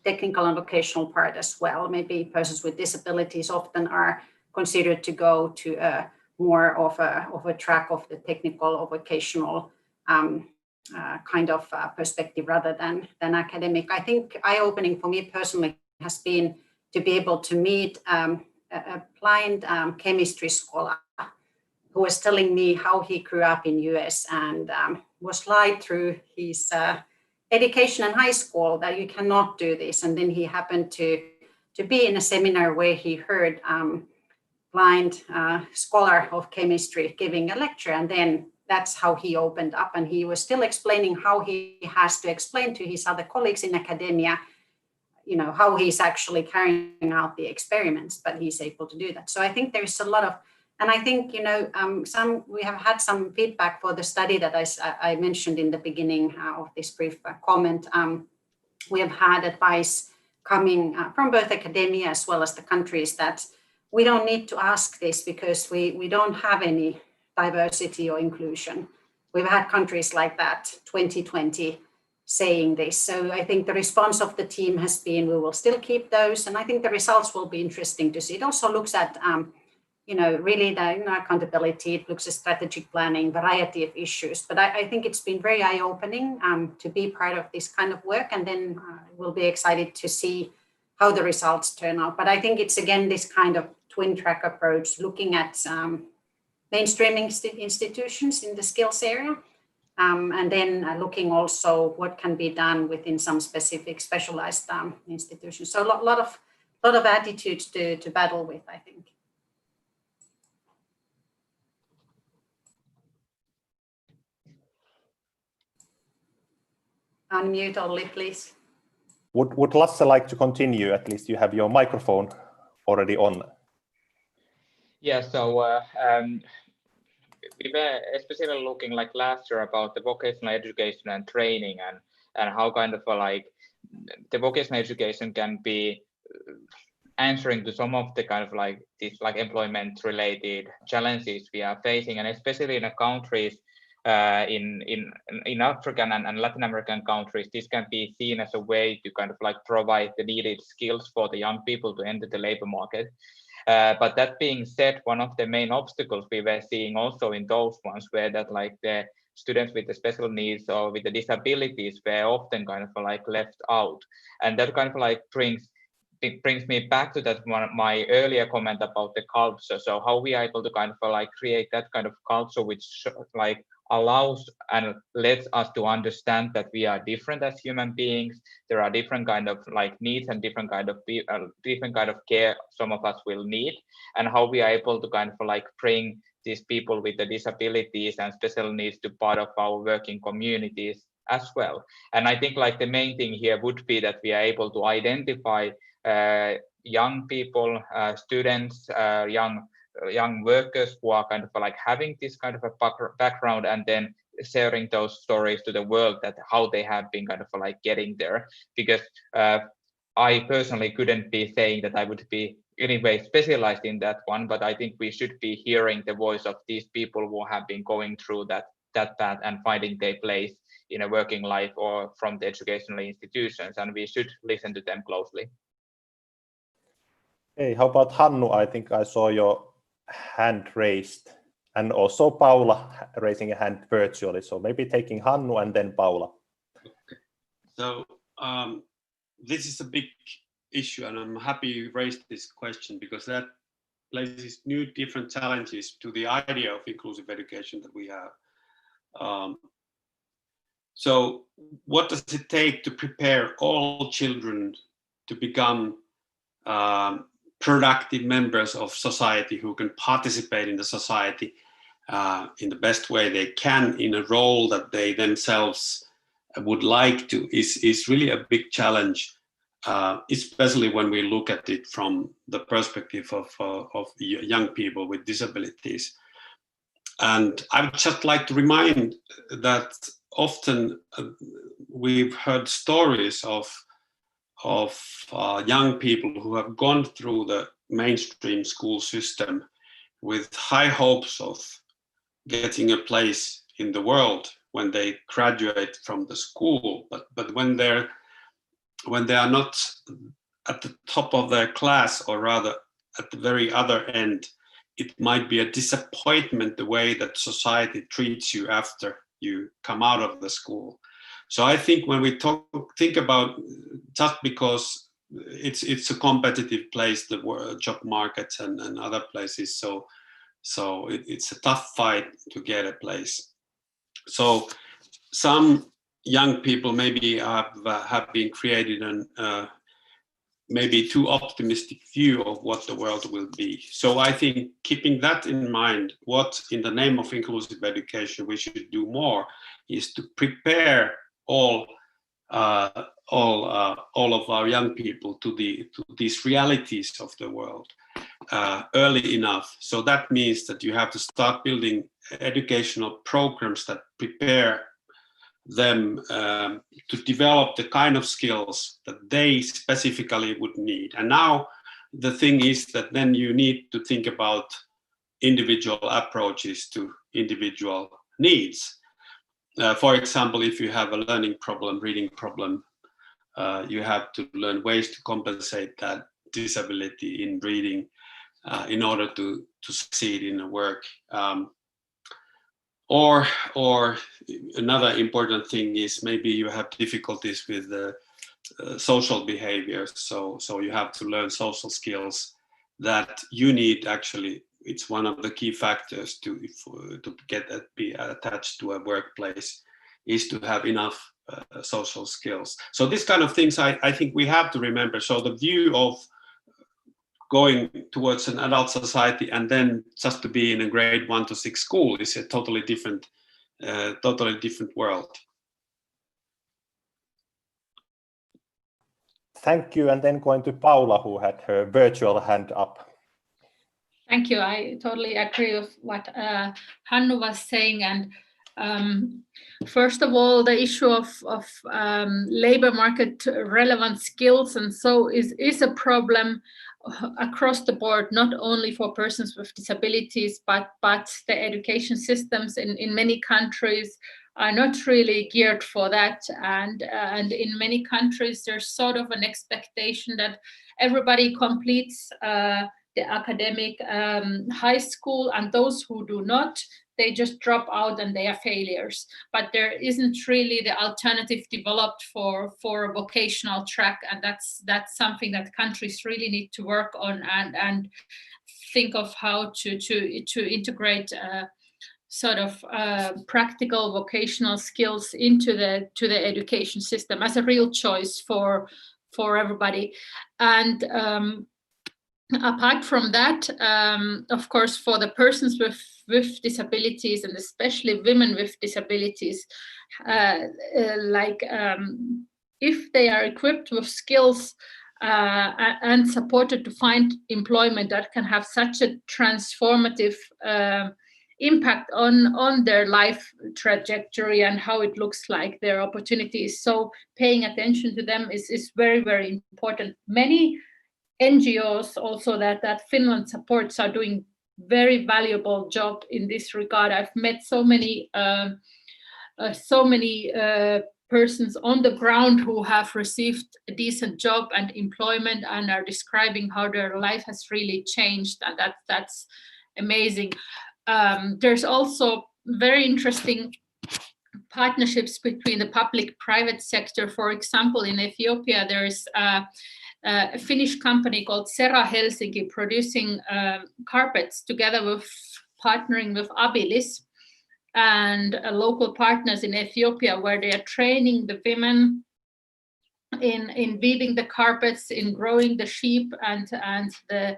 technical and vocational part as well. Maybe persons with disabilities often are considered to go to a more of a track of the technical or vocational kind of perspective rather than academic. I think eye-opening for me personally has been to be able to meet a blind chemistry scholar who was telling me how he grew up in US and was lied through his education in high school that you cannot do this. And then he happened to be in a seminar where he heard blind scholar of chemistry giving a lecture, and then that's how he opened up, and he was still explaining how he has to explain to his other colleagues in academia, you know, how he's actually carrying out the experiments, but he's able to do that. So I think there's a lot of, and I think, you know, we have had some feedback for the study that I mentioned in the beginning of this brief comment. We have had advice coming from both academia as well as the countries that we don't need to ask this because we don't have any diversity or inclusion. We've had countries like that, 2020, saying this. So I think the response of the team has been, we will still keep those. And I think the results will be interesting to see. It also looks at, you know, really the accountability. It looks at strategic planning, variety of issues. But I think it's been very eye-opening to be part of this kind of work. And then we'll be excited to see how the results turn out. But I think it's, again, this kind of twin track approach, looking at mainstreaming institutions in the skills area, and then looking also what can be done within some specific specialized institutions. So a lot of attitudes to battle with, I think. Unmute Olli, please. Would Lasse like to continue? At least you have your microphone already on. Yeah, so we were especially looking like last year about the vocational education and training and how kind of like the vocational education can be answering to some of the kind of like these like employment related challenges we are facing, and especially in the countries in African and Latin American countries, this can be seen as a way to kind of like provide the needed skills for the young people to enter the labor market. But that being said, one of the main obstacles we were seeing also in those ones were that like the students with the special needs or with the disabilities were often kind of like left out, and that kind of like brings me back to that one, my earlier comment about the culture. So how we are able to kind of like create that kind of culture which like allows and lets us to understand that we are different as human beings. There are different kind of like needs and different kind of care some of us will need, and how we are able to kind of like bring these people with the disabilities and special needs to part of our working communities as well. And I think like the main thing here would be that we are able to identify young people, students, young workers who are kind of like having this kind of a background, and then sharing those stories to the world that how they have been kind of like getting there. Because I personally couldn't be saying that I would be anyway specialized in that one, but I think we should be hearing the voice of these people who have been going through that path and finding their place in a working life or from the educational institutions, and we should listen to them closely. Hey, how about Hannu? I think I saw your hand raised, and also Paula raising a hand virtually. So maybe taking Hannu and then Paula. Okay. So this is a big issue, and I'm happy you raised this question because that places new different challenges to the idea of inclusive education that we have. So what does it take to prepare all children to become productive members of society who can participate in the society in the best way they can in a role that they themselves would like to is really a big challenge, especially when we look at it from the perspective of young people with disabilities. And I would just like to remind that often we've heard stories of young people who have gone through the mainstream school system with high hopes of getting a place in the world when they graduate from the school, but when they are not at the top of their class, or rather at the very other end, it might be a disappointment the way that society treats you after you come out of the school. So I think when we think about, just because it's a competitive place, the job markets and other places, so it's a tough fight to get a place. So some young people maybe have been created an maybe too optimistic view of what the world will be. So I think keeping that in mind, what in the name of inclusive education we should do more is to prepare all of our young people to these realities of the world early enough. So that means that you have to start building educational programs that prepare them to develop the kind of skills that they specifically would need. And now the thing is that then you need to think about individual approaches to individual needs. For example, if you have a learning problem, reading problem, you have to learn ways to compensate that disability in reading in order to succeed in the work. Or another important thing is maybe you have difficulties with the social behaviors. So you have to learn social skills that you need. Actually, it's one of the key factors to be attached to a workplace, is to have enough social skills. So this kind of things I think we have to remember. So the view of going towards an adult society and then just to be in a grade 1 to 6 school is a totally different world. Thank you, and then going to Paula, who had her virtual hand up. Thank you. I totally agree with what Hannu was saying. And first of all, the issue of labor market relevant skills and so is a problem across the board, not only for persons with disabilities, but the education systems in many countries are not really geared for that. And in many countries, there's sort of an expectation that everybody completes the academic high school, and those who do not, they just drop out and they are failures. But there isn't really the alternative developed for a vocational track, and that's something that countries really need to work on and think of how to integrate sort of practical vocational skills into the education system as a real choice for everybody. And apart from that, of course, for the persons with disabilities, and especially women with disabilities, if they are equipped with skills and supported to find employment, that can have such a transformative impact on their life trajectory and how it looks like, their opportunities. So paying attention to them is very, very important. Many NGOs also that Finland supports are doing very valuable job in this regard. I've met so many persons on the ground who have received a decent job and employment and are describing how their life has really changed, and that's amazing. There's also very interesting partnerships between the public-private sector. For example, in Ethiopia, there is a Finnish company called Sera Helsinki producing carpets together with partnering with Abilis and local partners in Ethiopia, where they are training the women in weaving the carpets, in growing the sheep and the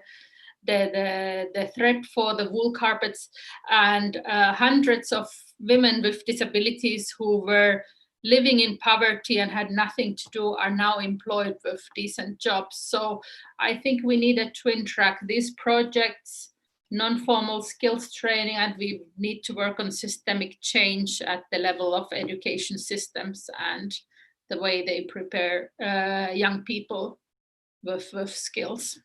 thread for the wool carpets. And hundreds of women with disabilities who were living in poverty and had nothing to do are now employed with decent jobs. So I think we need a twin track, these projects, non-formal skills training, and we need to work on systemic change at the level of education systems and the way they prepare young people with skills.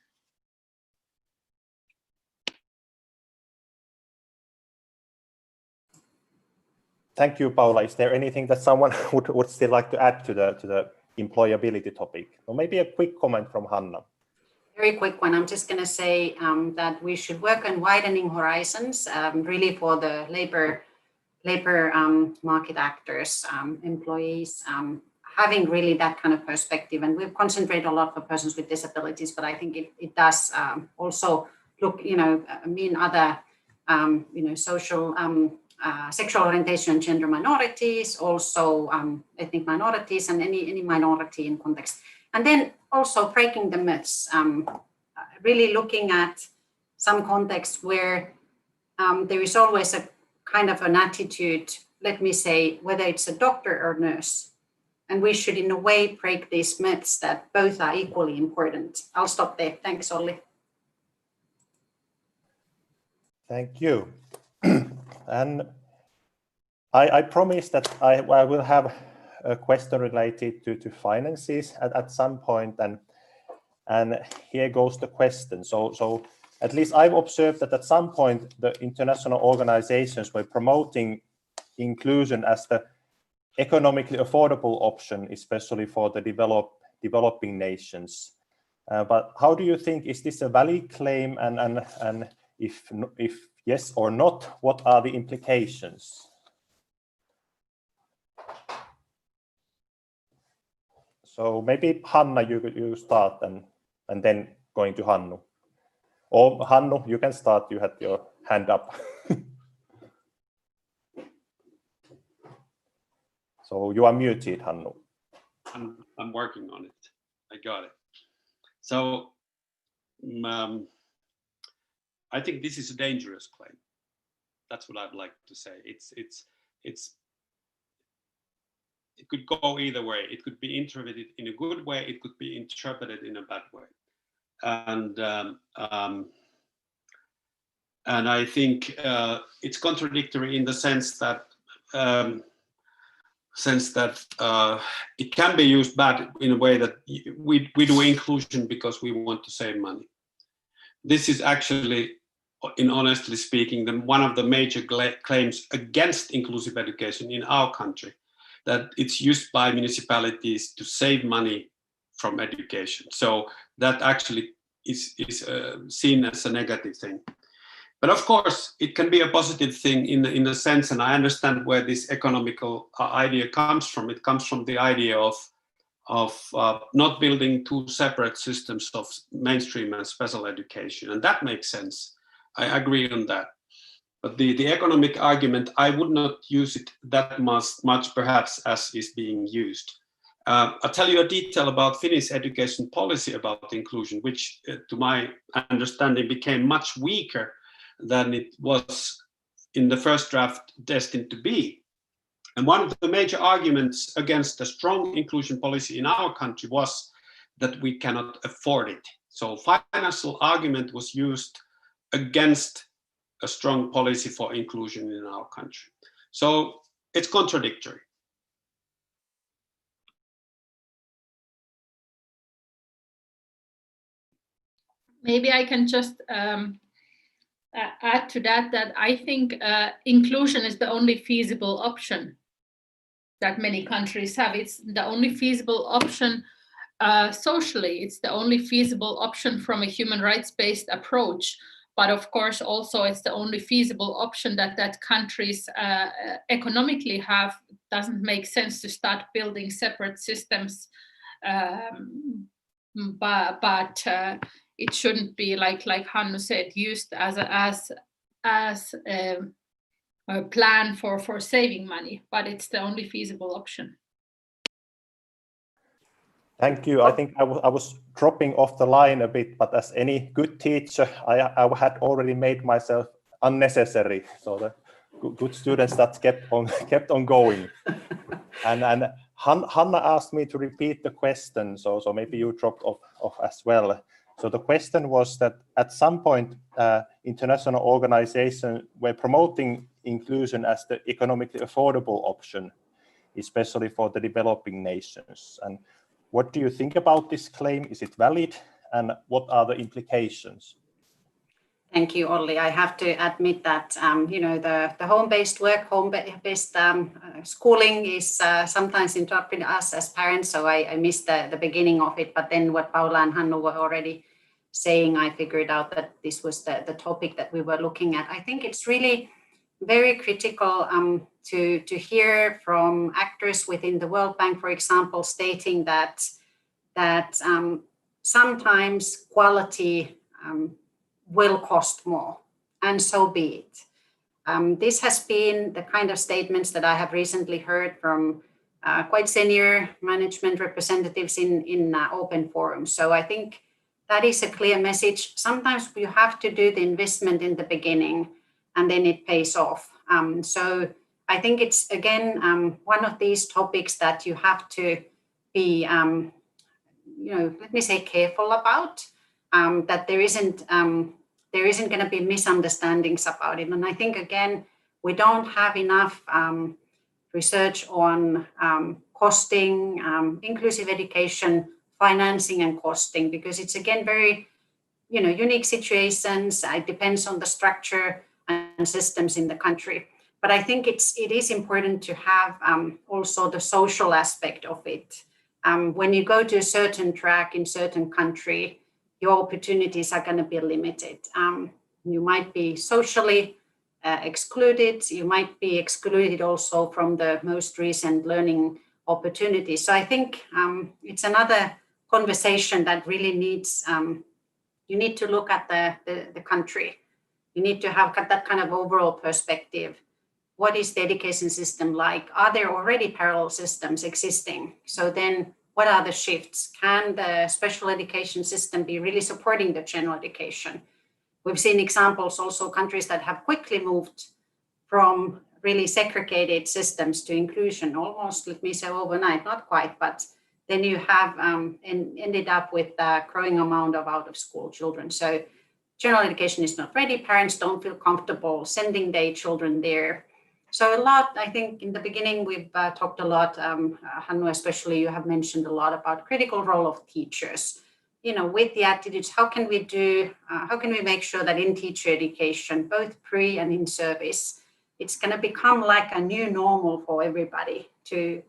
Thank you, Paula. Is there anything that someone would still like to add to the employability topic? Or maybe a quick comment from Hanna? Very quick one. I'm just going to say that we should work on widening horizons, really for the labor market actors, employees, having really that kind of perspective. And we've concentrated a lot for persons with disabilities, but I think it does also look, mean other, social, sexual orientation and gender minorities, also ethnic minorities and any minority in context. And then also breaking the myths, really looking at some contexts where there is always a kind of an attitude, let me say, whether it's a doctor or nurse. And we should in a way break these myths that both are equally important. I'll stop there. Thanks, Olli. Thank you. And I promise that I will have a question related to finances at some point, and here goes the question. So at least I've observed that at some point the international organizations were promoting inclusion as the economically affordable option, especially for the developing nations. But how do you think, is this a valid claim, and if yes or not, what are the implications? So maybe Hanna, you start and then going to Hannu. Or Hannu, you can start, you had your hand up. So you are muted, Hannu. I'm working on it. I got it. So I think this is a dangerous claim. That's what I'd like to say. It's it could go either way. It could be interpreted in a good way. It could be interpreted in a bad way. And I think it's contradictory in the sense that it can be used bad in a way that we do inclusion because we want to save money. This is actually, in honestly speaking, one of the major claims against inclusive education in our country, that it's used by municipalities to save money from education. So that actually is seen as a negative thing. But of course, it can be a positive thing in a sense, and I understand where this economical idea comes from. It comes from the idea of not building two separate systems of mainstream and special education, and that makes sense. I agree on that. But the economic argument, I would not use it that much perhaps as is being used. I'll tell you a detail about Finnish education policy about inclusion, which to my understanding became much weaker than it was in the first draft destined to be. And one of the major arguments against a strong inclusion policy in our country was that we cannot afford it. So financial argument was used against a strong policy for inclusion in our country. So it's contradictory. Maybe I can just add to that I think inclusion is the only feasible option that many countries have. It's the only feasible option socially. It's the only feasible option from a human rights-based approach. But of course, also it's the only feasible option that countries economically have. Doesn't make sense to start building separate systems, but it shouldn't be like Hannu said, used as a plan for saving money. But it's the only feasible option. Thank you. I think I was dropping off the line a bit, but as any good teacher, I had already made myself unnecessary. So the good students that kept on going. And Hanna asked me to repeat the question, so maybe you dropped off as well. So the question was that at some point, international organizations were promoting inclusion as the economically affordable option, especially for the developing nations. And what do you think about this claim? Is it valid? And what are the implications? Thank you, Olli. I have to admit that the home-based work, home-based schooling is sometimes interrupting us as parents. So I missed the beginning of it. But then what Paula and Hannu were already saying, I figured out that this was the topic that we were looking at. I think it's really very critical to hear from actors within the World Bank, for example, stating that sometimes quality will cost more, and so be it. This has been the kind of statements that I have recently heard from quite senior management representatives in open forums. So I think that is a clear message. Sometimes you have to do the investment in the beginning, and then it pays off. So I think it's, again, one of these topics that you have to be, let me say, careful about, that there isn't going to be misunderstandings about it. And I think, again, we don't have enough research on costing, inclusive education, financing and costing, because it's, again, very, unique situations. It depends on the structure and systems in the country. But I think it is important to have also the social aspect of it. When you go to a certain track in certain country, your opportunities are going to be limited. You might be socially excluded. You might be excluded also from the most recent learning opportunities. So I think it's another conversation that really needs, you need to look at the country. You need to have that kind of overall perspective. What is the education system like? Are there already parallel systems existing? So then what are the shifts? Can the special education system be really supporting the general education? We've seen examples also, countries that have quickly moved from really segregated systems to inclusion, almost, let me say, overnight, not quite, but then you have ended up with a growing amount of out-of-school children. So general education is not ready. Parents don't feel comfortable sending their children there. So a lot, I think in the beginning, we've talked a lot, Hannu, especially you have mentioned a lot about critical role of teachers. With the attitudes, how can we make sure that in teacher education, both pre and in service, it's going to become like a new normal for everybody to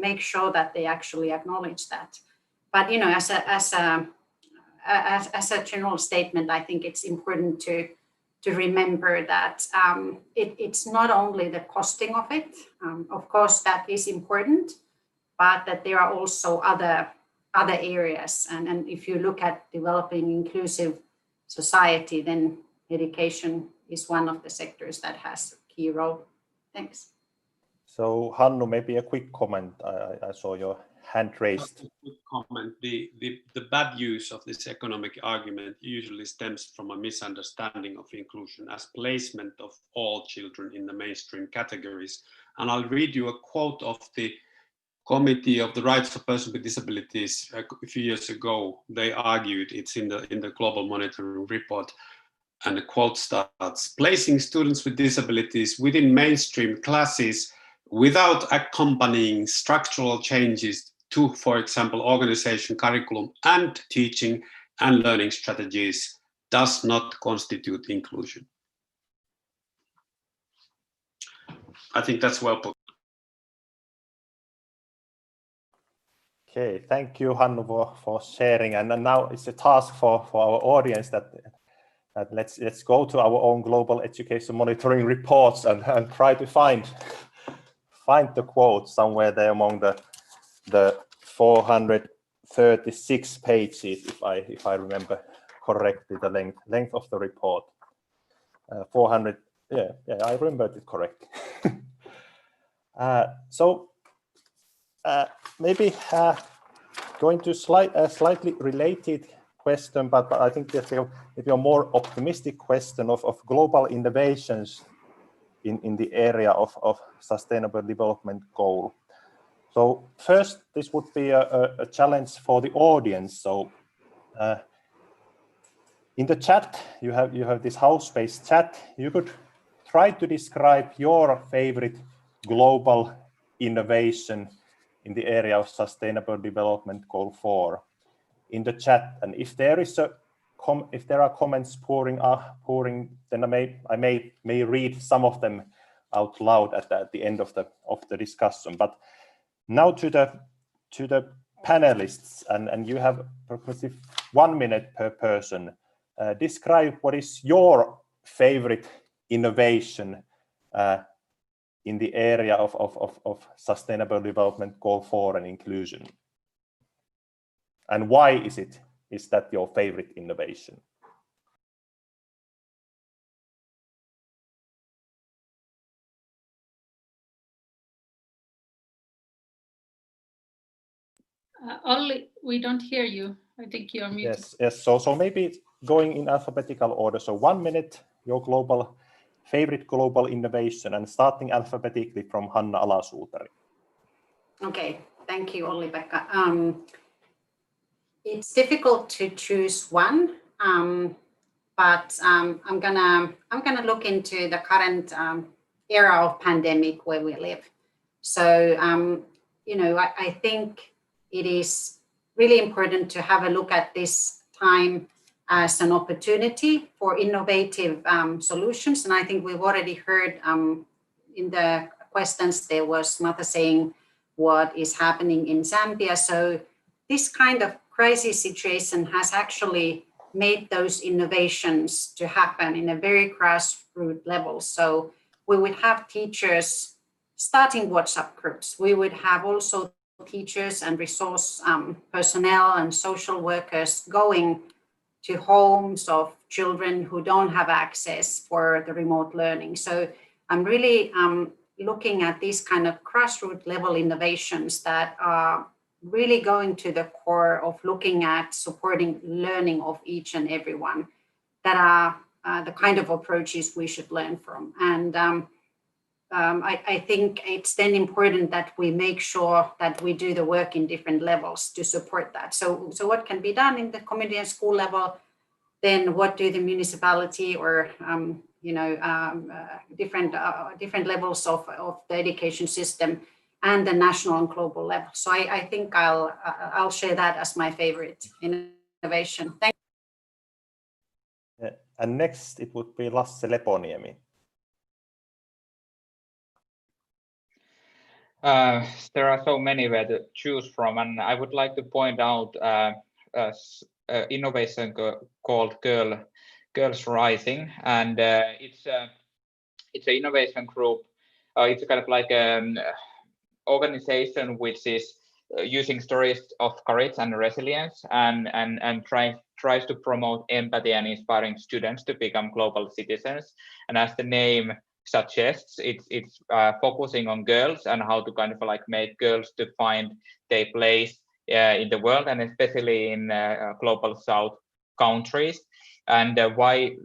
make sure that they actually acknowledge that. But as a general statement, I think it's important to remember that it's not only the costing of it. Of course, that is important, but that there are also other areas. And if you look at developing inclusive society, then education is one of the sectors that has a key role. Thanks. So Hannu, maybe a quick comment. I saw your hand raised. Just a quick comment. The bad use of this economic argument usually stems from a misunderstanding of inclusion as placement of all children in the mainstream categories. And I'll read you a quote of the Committee of the Rights of Persons with Disabilities a few years ago. They argued, it's in the Global Monitoring Report, and the quote starts, placing students with disabilities within mainstream classes without accompanying structural changes to, for example, organization, curriculum, and teaching and learning strategies does not constitute inclusion. I think that's well put. Okay, thank you, Hannu, for sharing. And now it's a task for our audience that let's go to our own global education monitoring reports and try to find the quote somewhere there among the 436 pages, if I remember correctly, the length of the report. 400. Yeah, I remembered it correctly. Maybe going to a slightly related question, but I think there's maybe a more optimistic question of global innovations in the area of sustainable development goal. So first, this would be a challenge for the audience. So in the chat, you have this house-based chat. You could try to describe your favorite global innovation in the area of sustainable development goal 4 in the chat. And if there is if there are comments pouring, then I may read some of them out loud at the end of the discussion. But now to the panelists, and you have approximately 1 minute per person. Describe what is your favorite innovation in the area of sustainable development goal 4 and inclusion, and why is that your favorite innovation? Olli, we don't hear you. I think you're muted. Yes. So maybe going in alphabetical order. So 1 minute, your favorite global innovation, and starting alphabetically from Hanna Alasuutari. Okay, thank you, Olli-Pekka. It's difficult to choose one, but I'm gonna look into the current era of pandemic where we live. So I think it is really important to have a look at this time as an opportunity for innovative solutions. And I think we've already heard in the questions, there was Martha saying what is happening in Zambia. So this kind of crisis situation has actually made those innovations to happen in a very grassroots level. So we would have teachers starting WhatsApp groups. We would have also teachers and resource personnel and social workers going to homes of children who don't have access for the remote learning. So I'm really looking at these kind of grassroots level innovations that are really going to the core of looking at supporting learning of each and everyone, that are the kind of approaches we should learn from. And I think it's then important that we make sure that we do the work in different levels to support that. So what can be done in the community and school level, then what do the municipality or different levels of the education system and the national and global level. So I think I'll share that as my favorite innovation. Thank you. And next it would be Lasse Leponiemi. There are so many where to choose from, and I would like to point out innovation called Girls Rising, and it's an innovation group. It's kind of like an organization which is using stories of courage and resilience, and tries to promote empathy and inspiring students to become global citizens. And as the name suggests, it's focusing on girls and how to kind of like make girls to find their place in the world, and especially in global South countries. And why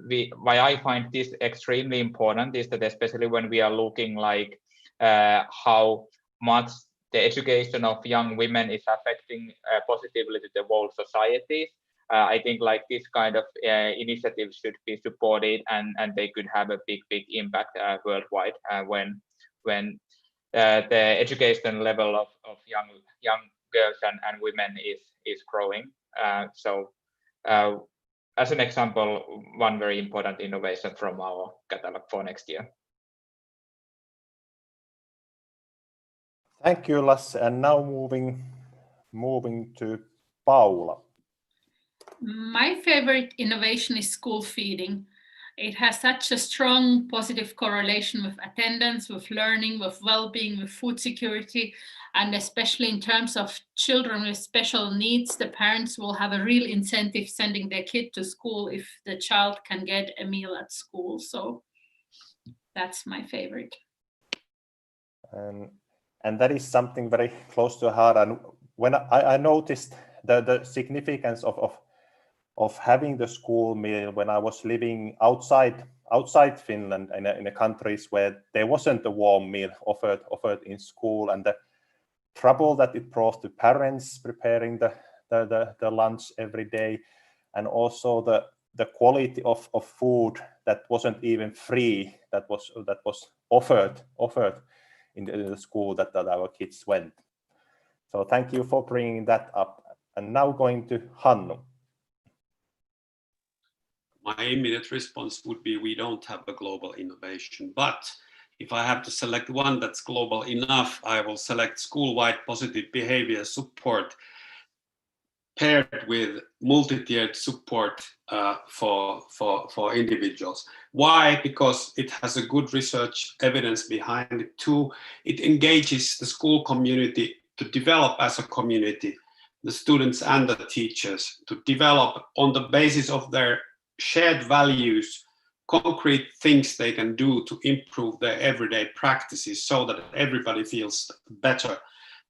I find this extremely important is that especially when we are looking like how much the education of young women is affecting positively to the whole society. I think like this kind of initiatives should be supported, and they could have a big impact worldwide when the education level of young girls and women is growing. So as an example, one very important innovation from our catalog for next year. Thank you, Lasse. And now moving to Paula. My favorite innovation is school feeding. It has such a strong positive correlation with attendance, with learning, with well-being, with food security, and especially in terms of children with special needs, the parents will have a real incentive sending their kid to school if the child can get a meal at school. So that's my favorite. And that is something very close to heart. And when I noticed the significance of having the school meal when I was living outside Finland in the countries where there wasn't a warm meal offered in school, and the trouble that it brought to parents preparing the lunch every day, and also the quality of food that wasn't even free, that was offered in the school that our kids went. So thank you for bringing that up. And now going to Hannu. My immediate response would be we don't have a global innovation, but if I have to select one that's global enough, I will select school-wide positive behavior support paired with multi-tiered support for individuals. Why? Because it has a good research evidence behind it. Two, it engages the school community to develop as a community, the students and the teachers, to develop on the basis of their shared values, concrete things they can do to improve their everyday practices so that everybody feels better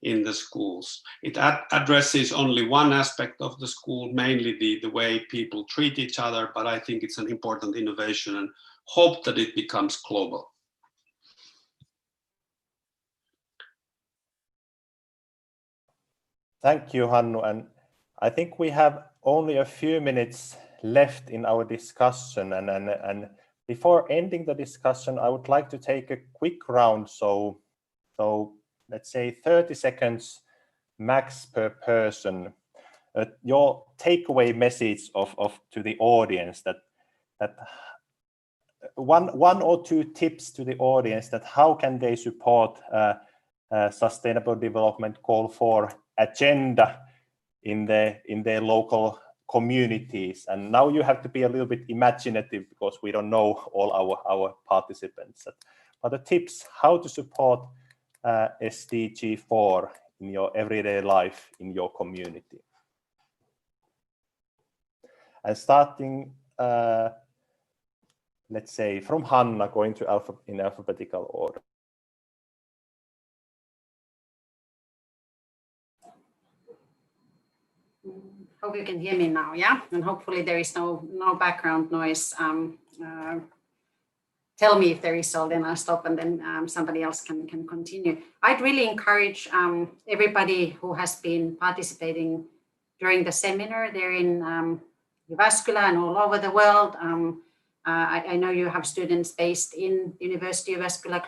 in the schools. It addresses only one aspect of the school, mainly the way people treat each other, but I think it's an important innovation and hope that it becomes global. Thank you, Hannu. And I think we have only a few minutes left in our discussion. And before ending the discussion, I would like to take a quick round. So let's say 30 seconds max per person. Your takeaway message to the audience, that one or two tips to the audience that how can they support Sustainable Development Goal 4 agenda in their local communities. And now you have to be a little bit imaginative because we don't know all our participants. But the tips how to support SDG4 in your everyday life in your community. And starting, let's say, from Hanna, going to in alphabetical order. Hope you can hear me now, yeah? And hopefully there is no background noise. tell me if there is, so then I'll stop and then somebody else can continue. I'd really encourage everybody who has been participating during the seminar there in Jyväskylä and all over the world. I know you have students based in University of Jyväskylä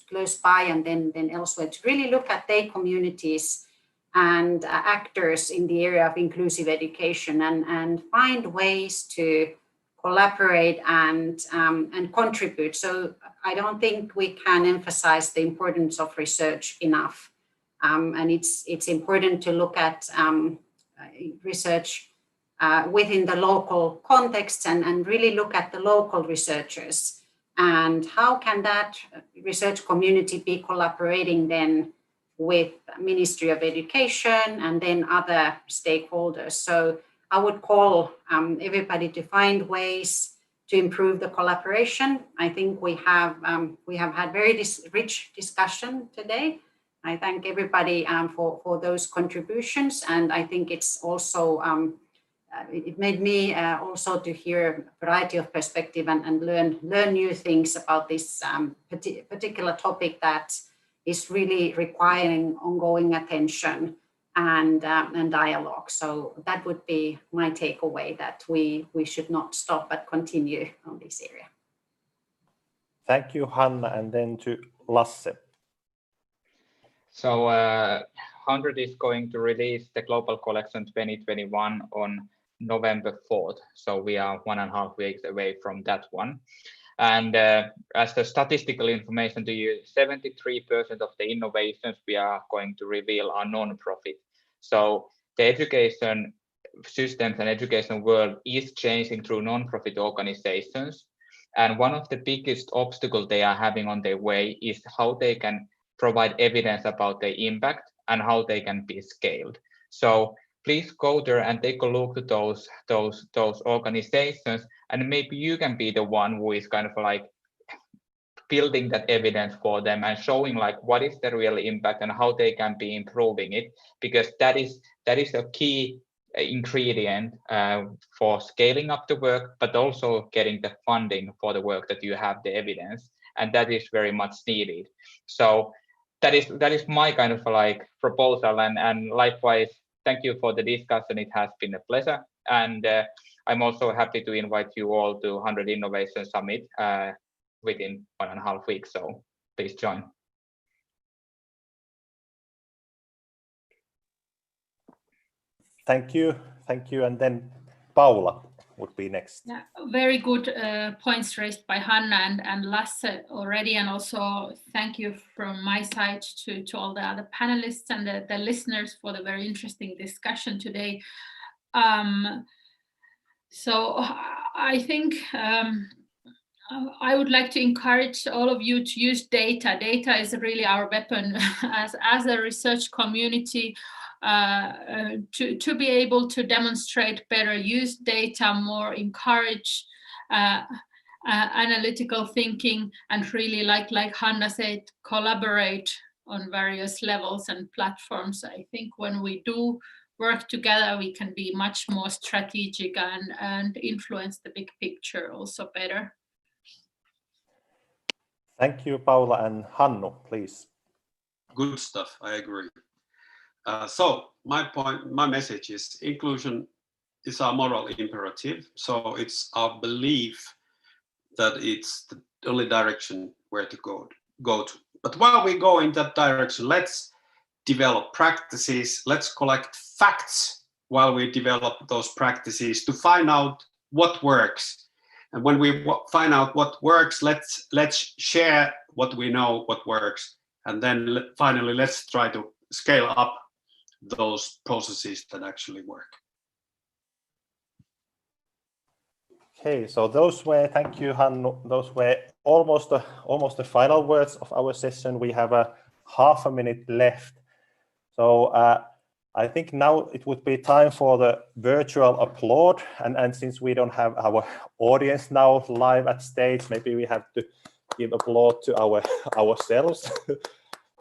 close by and then elsewhere, to really look at their communities and actors in the area of inclusive education and find ways to collaborate and contribute. So I don't think we can emphasize the importance of research enough. And it's important to look at research within the local context and really look at the local researchers and how can that research community be collaborating then with Ministry of Education and then other stakeholders. So I would call everybody to find ways to improve the collaboration. I think we have had very rich discussion today. I thank everybody for those contributions, and I think it's also it made me also to hear a variety of perspective and learn new things about this particular topic that is really requiring ongoing attention and dialogue. So that would be my takeaway, that we should not stop but continue on this area. Thank you, Hanna, and then to Lasse. So 100 is going to release the Global Collection 2021 on November 4th. So we are 1.5 weeks away from that one. And as the statistical information to you, 73% of the innovations we are going to reveal are non-profit. So the education systems and education world is changing through non-profit organizations. And one of the biggest obstacles they are having on their way is how they can provide evidence about their impact and how they can be scaled. So please go there and take a look at those organizations, and maybe you can be the one who is kind of like building that evidence for them and showing like what is the real impact and how they can be improving it, because that is a key ingredient for scaling up the work, but also getting the funding for the work that you have the evidence, and that is very much needed. So that is my kind of like proposal, and likewise, thank you for the discussion. It has been a pleasure, and I'm also happy to invite you all to 100 Innovation Summit within 1.5 weeks. So please join. Thank you, and then Paula would be next. Yeah, very good points raised by Hanna and Lasse already, and also thank you from my side to all the other panelists and the listeners for the very interesting discussion today. So I think I would like to encourage all of you to use data. Data is really our weapon as a research community. To be able to demonstrate better, use data more, encourage analytical thinking, and really, like Hanna said, collaborate on various levels and platforms. I think when we do work together, we can be much more strategic and influence the big picture also better. Thank you, Paula, and Hannu, please. Good stuff, I agree. So my message is inclusion is our moral imperative. So it's our belief that it's the only direction where to go to. But while we go in that direction, let's develop practices. Let's collect facts while we develop those practices to find out what works. And when we find out what works, let's share what we know, what works. And then finally, let's try to scale up those processes that actually work. Okay, so thank you, Hannu. Those were almost the final words of our session. We have a half a minute left. So I think now it would be time for the virtual applaud. And since we don't have our audience now live at stage, maybe we have to give applaud to ourselves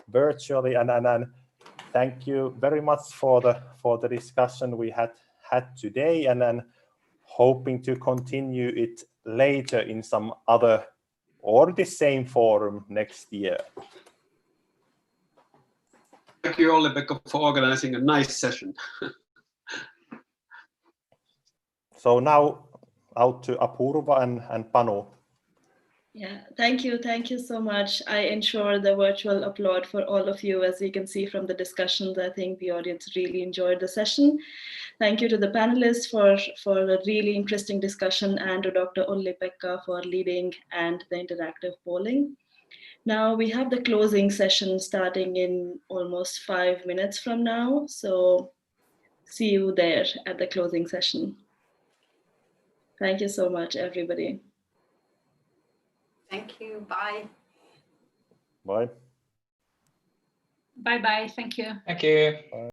virtually. And thank you very much for the discussion we had today, and then hoping to continue it later in some other or the same forum next year. Thank you, Olli-Pekka, for organizing a nice session. So now out to Apurva and Panu. Yeah, thank you so much. I ensure the virtual applaud for all of you. As you can see from the discussions, I think the audience really enjoyed the session. Thank you to the panelists for a really interesting discussion, and to Dr. Olli-Pekka for leading and the interactive polling. Now we have the closing session starting in almost 5 minutes from now. So see you there at the closing session. Thank you so much, everybody. Thank you. Bye. Bye. Bye-bye. Thank you. Thank you. Bye.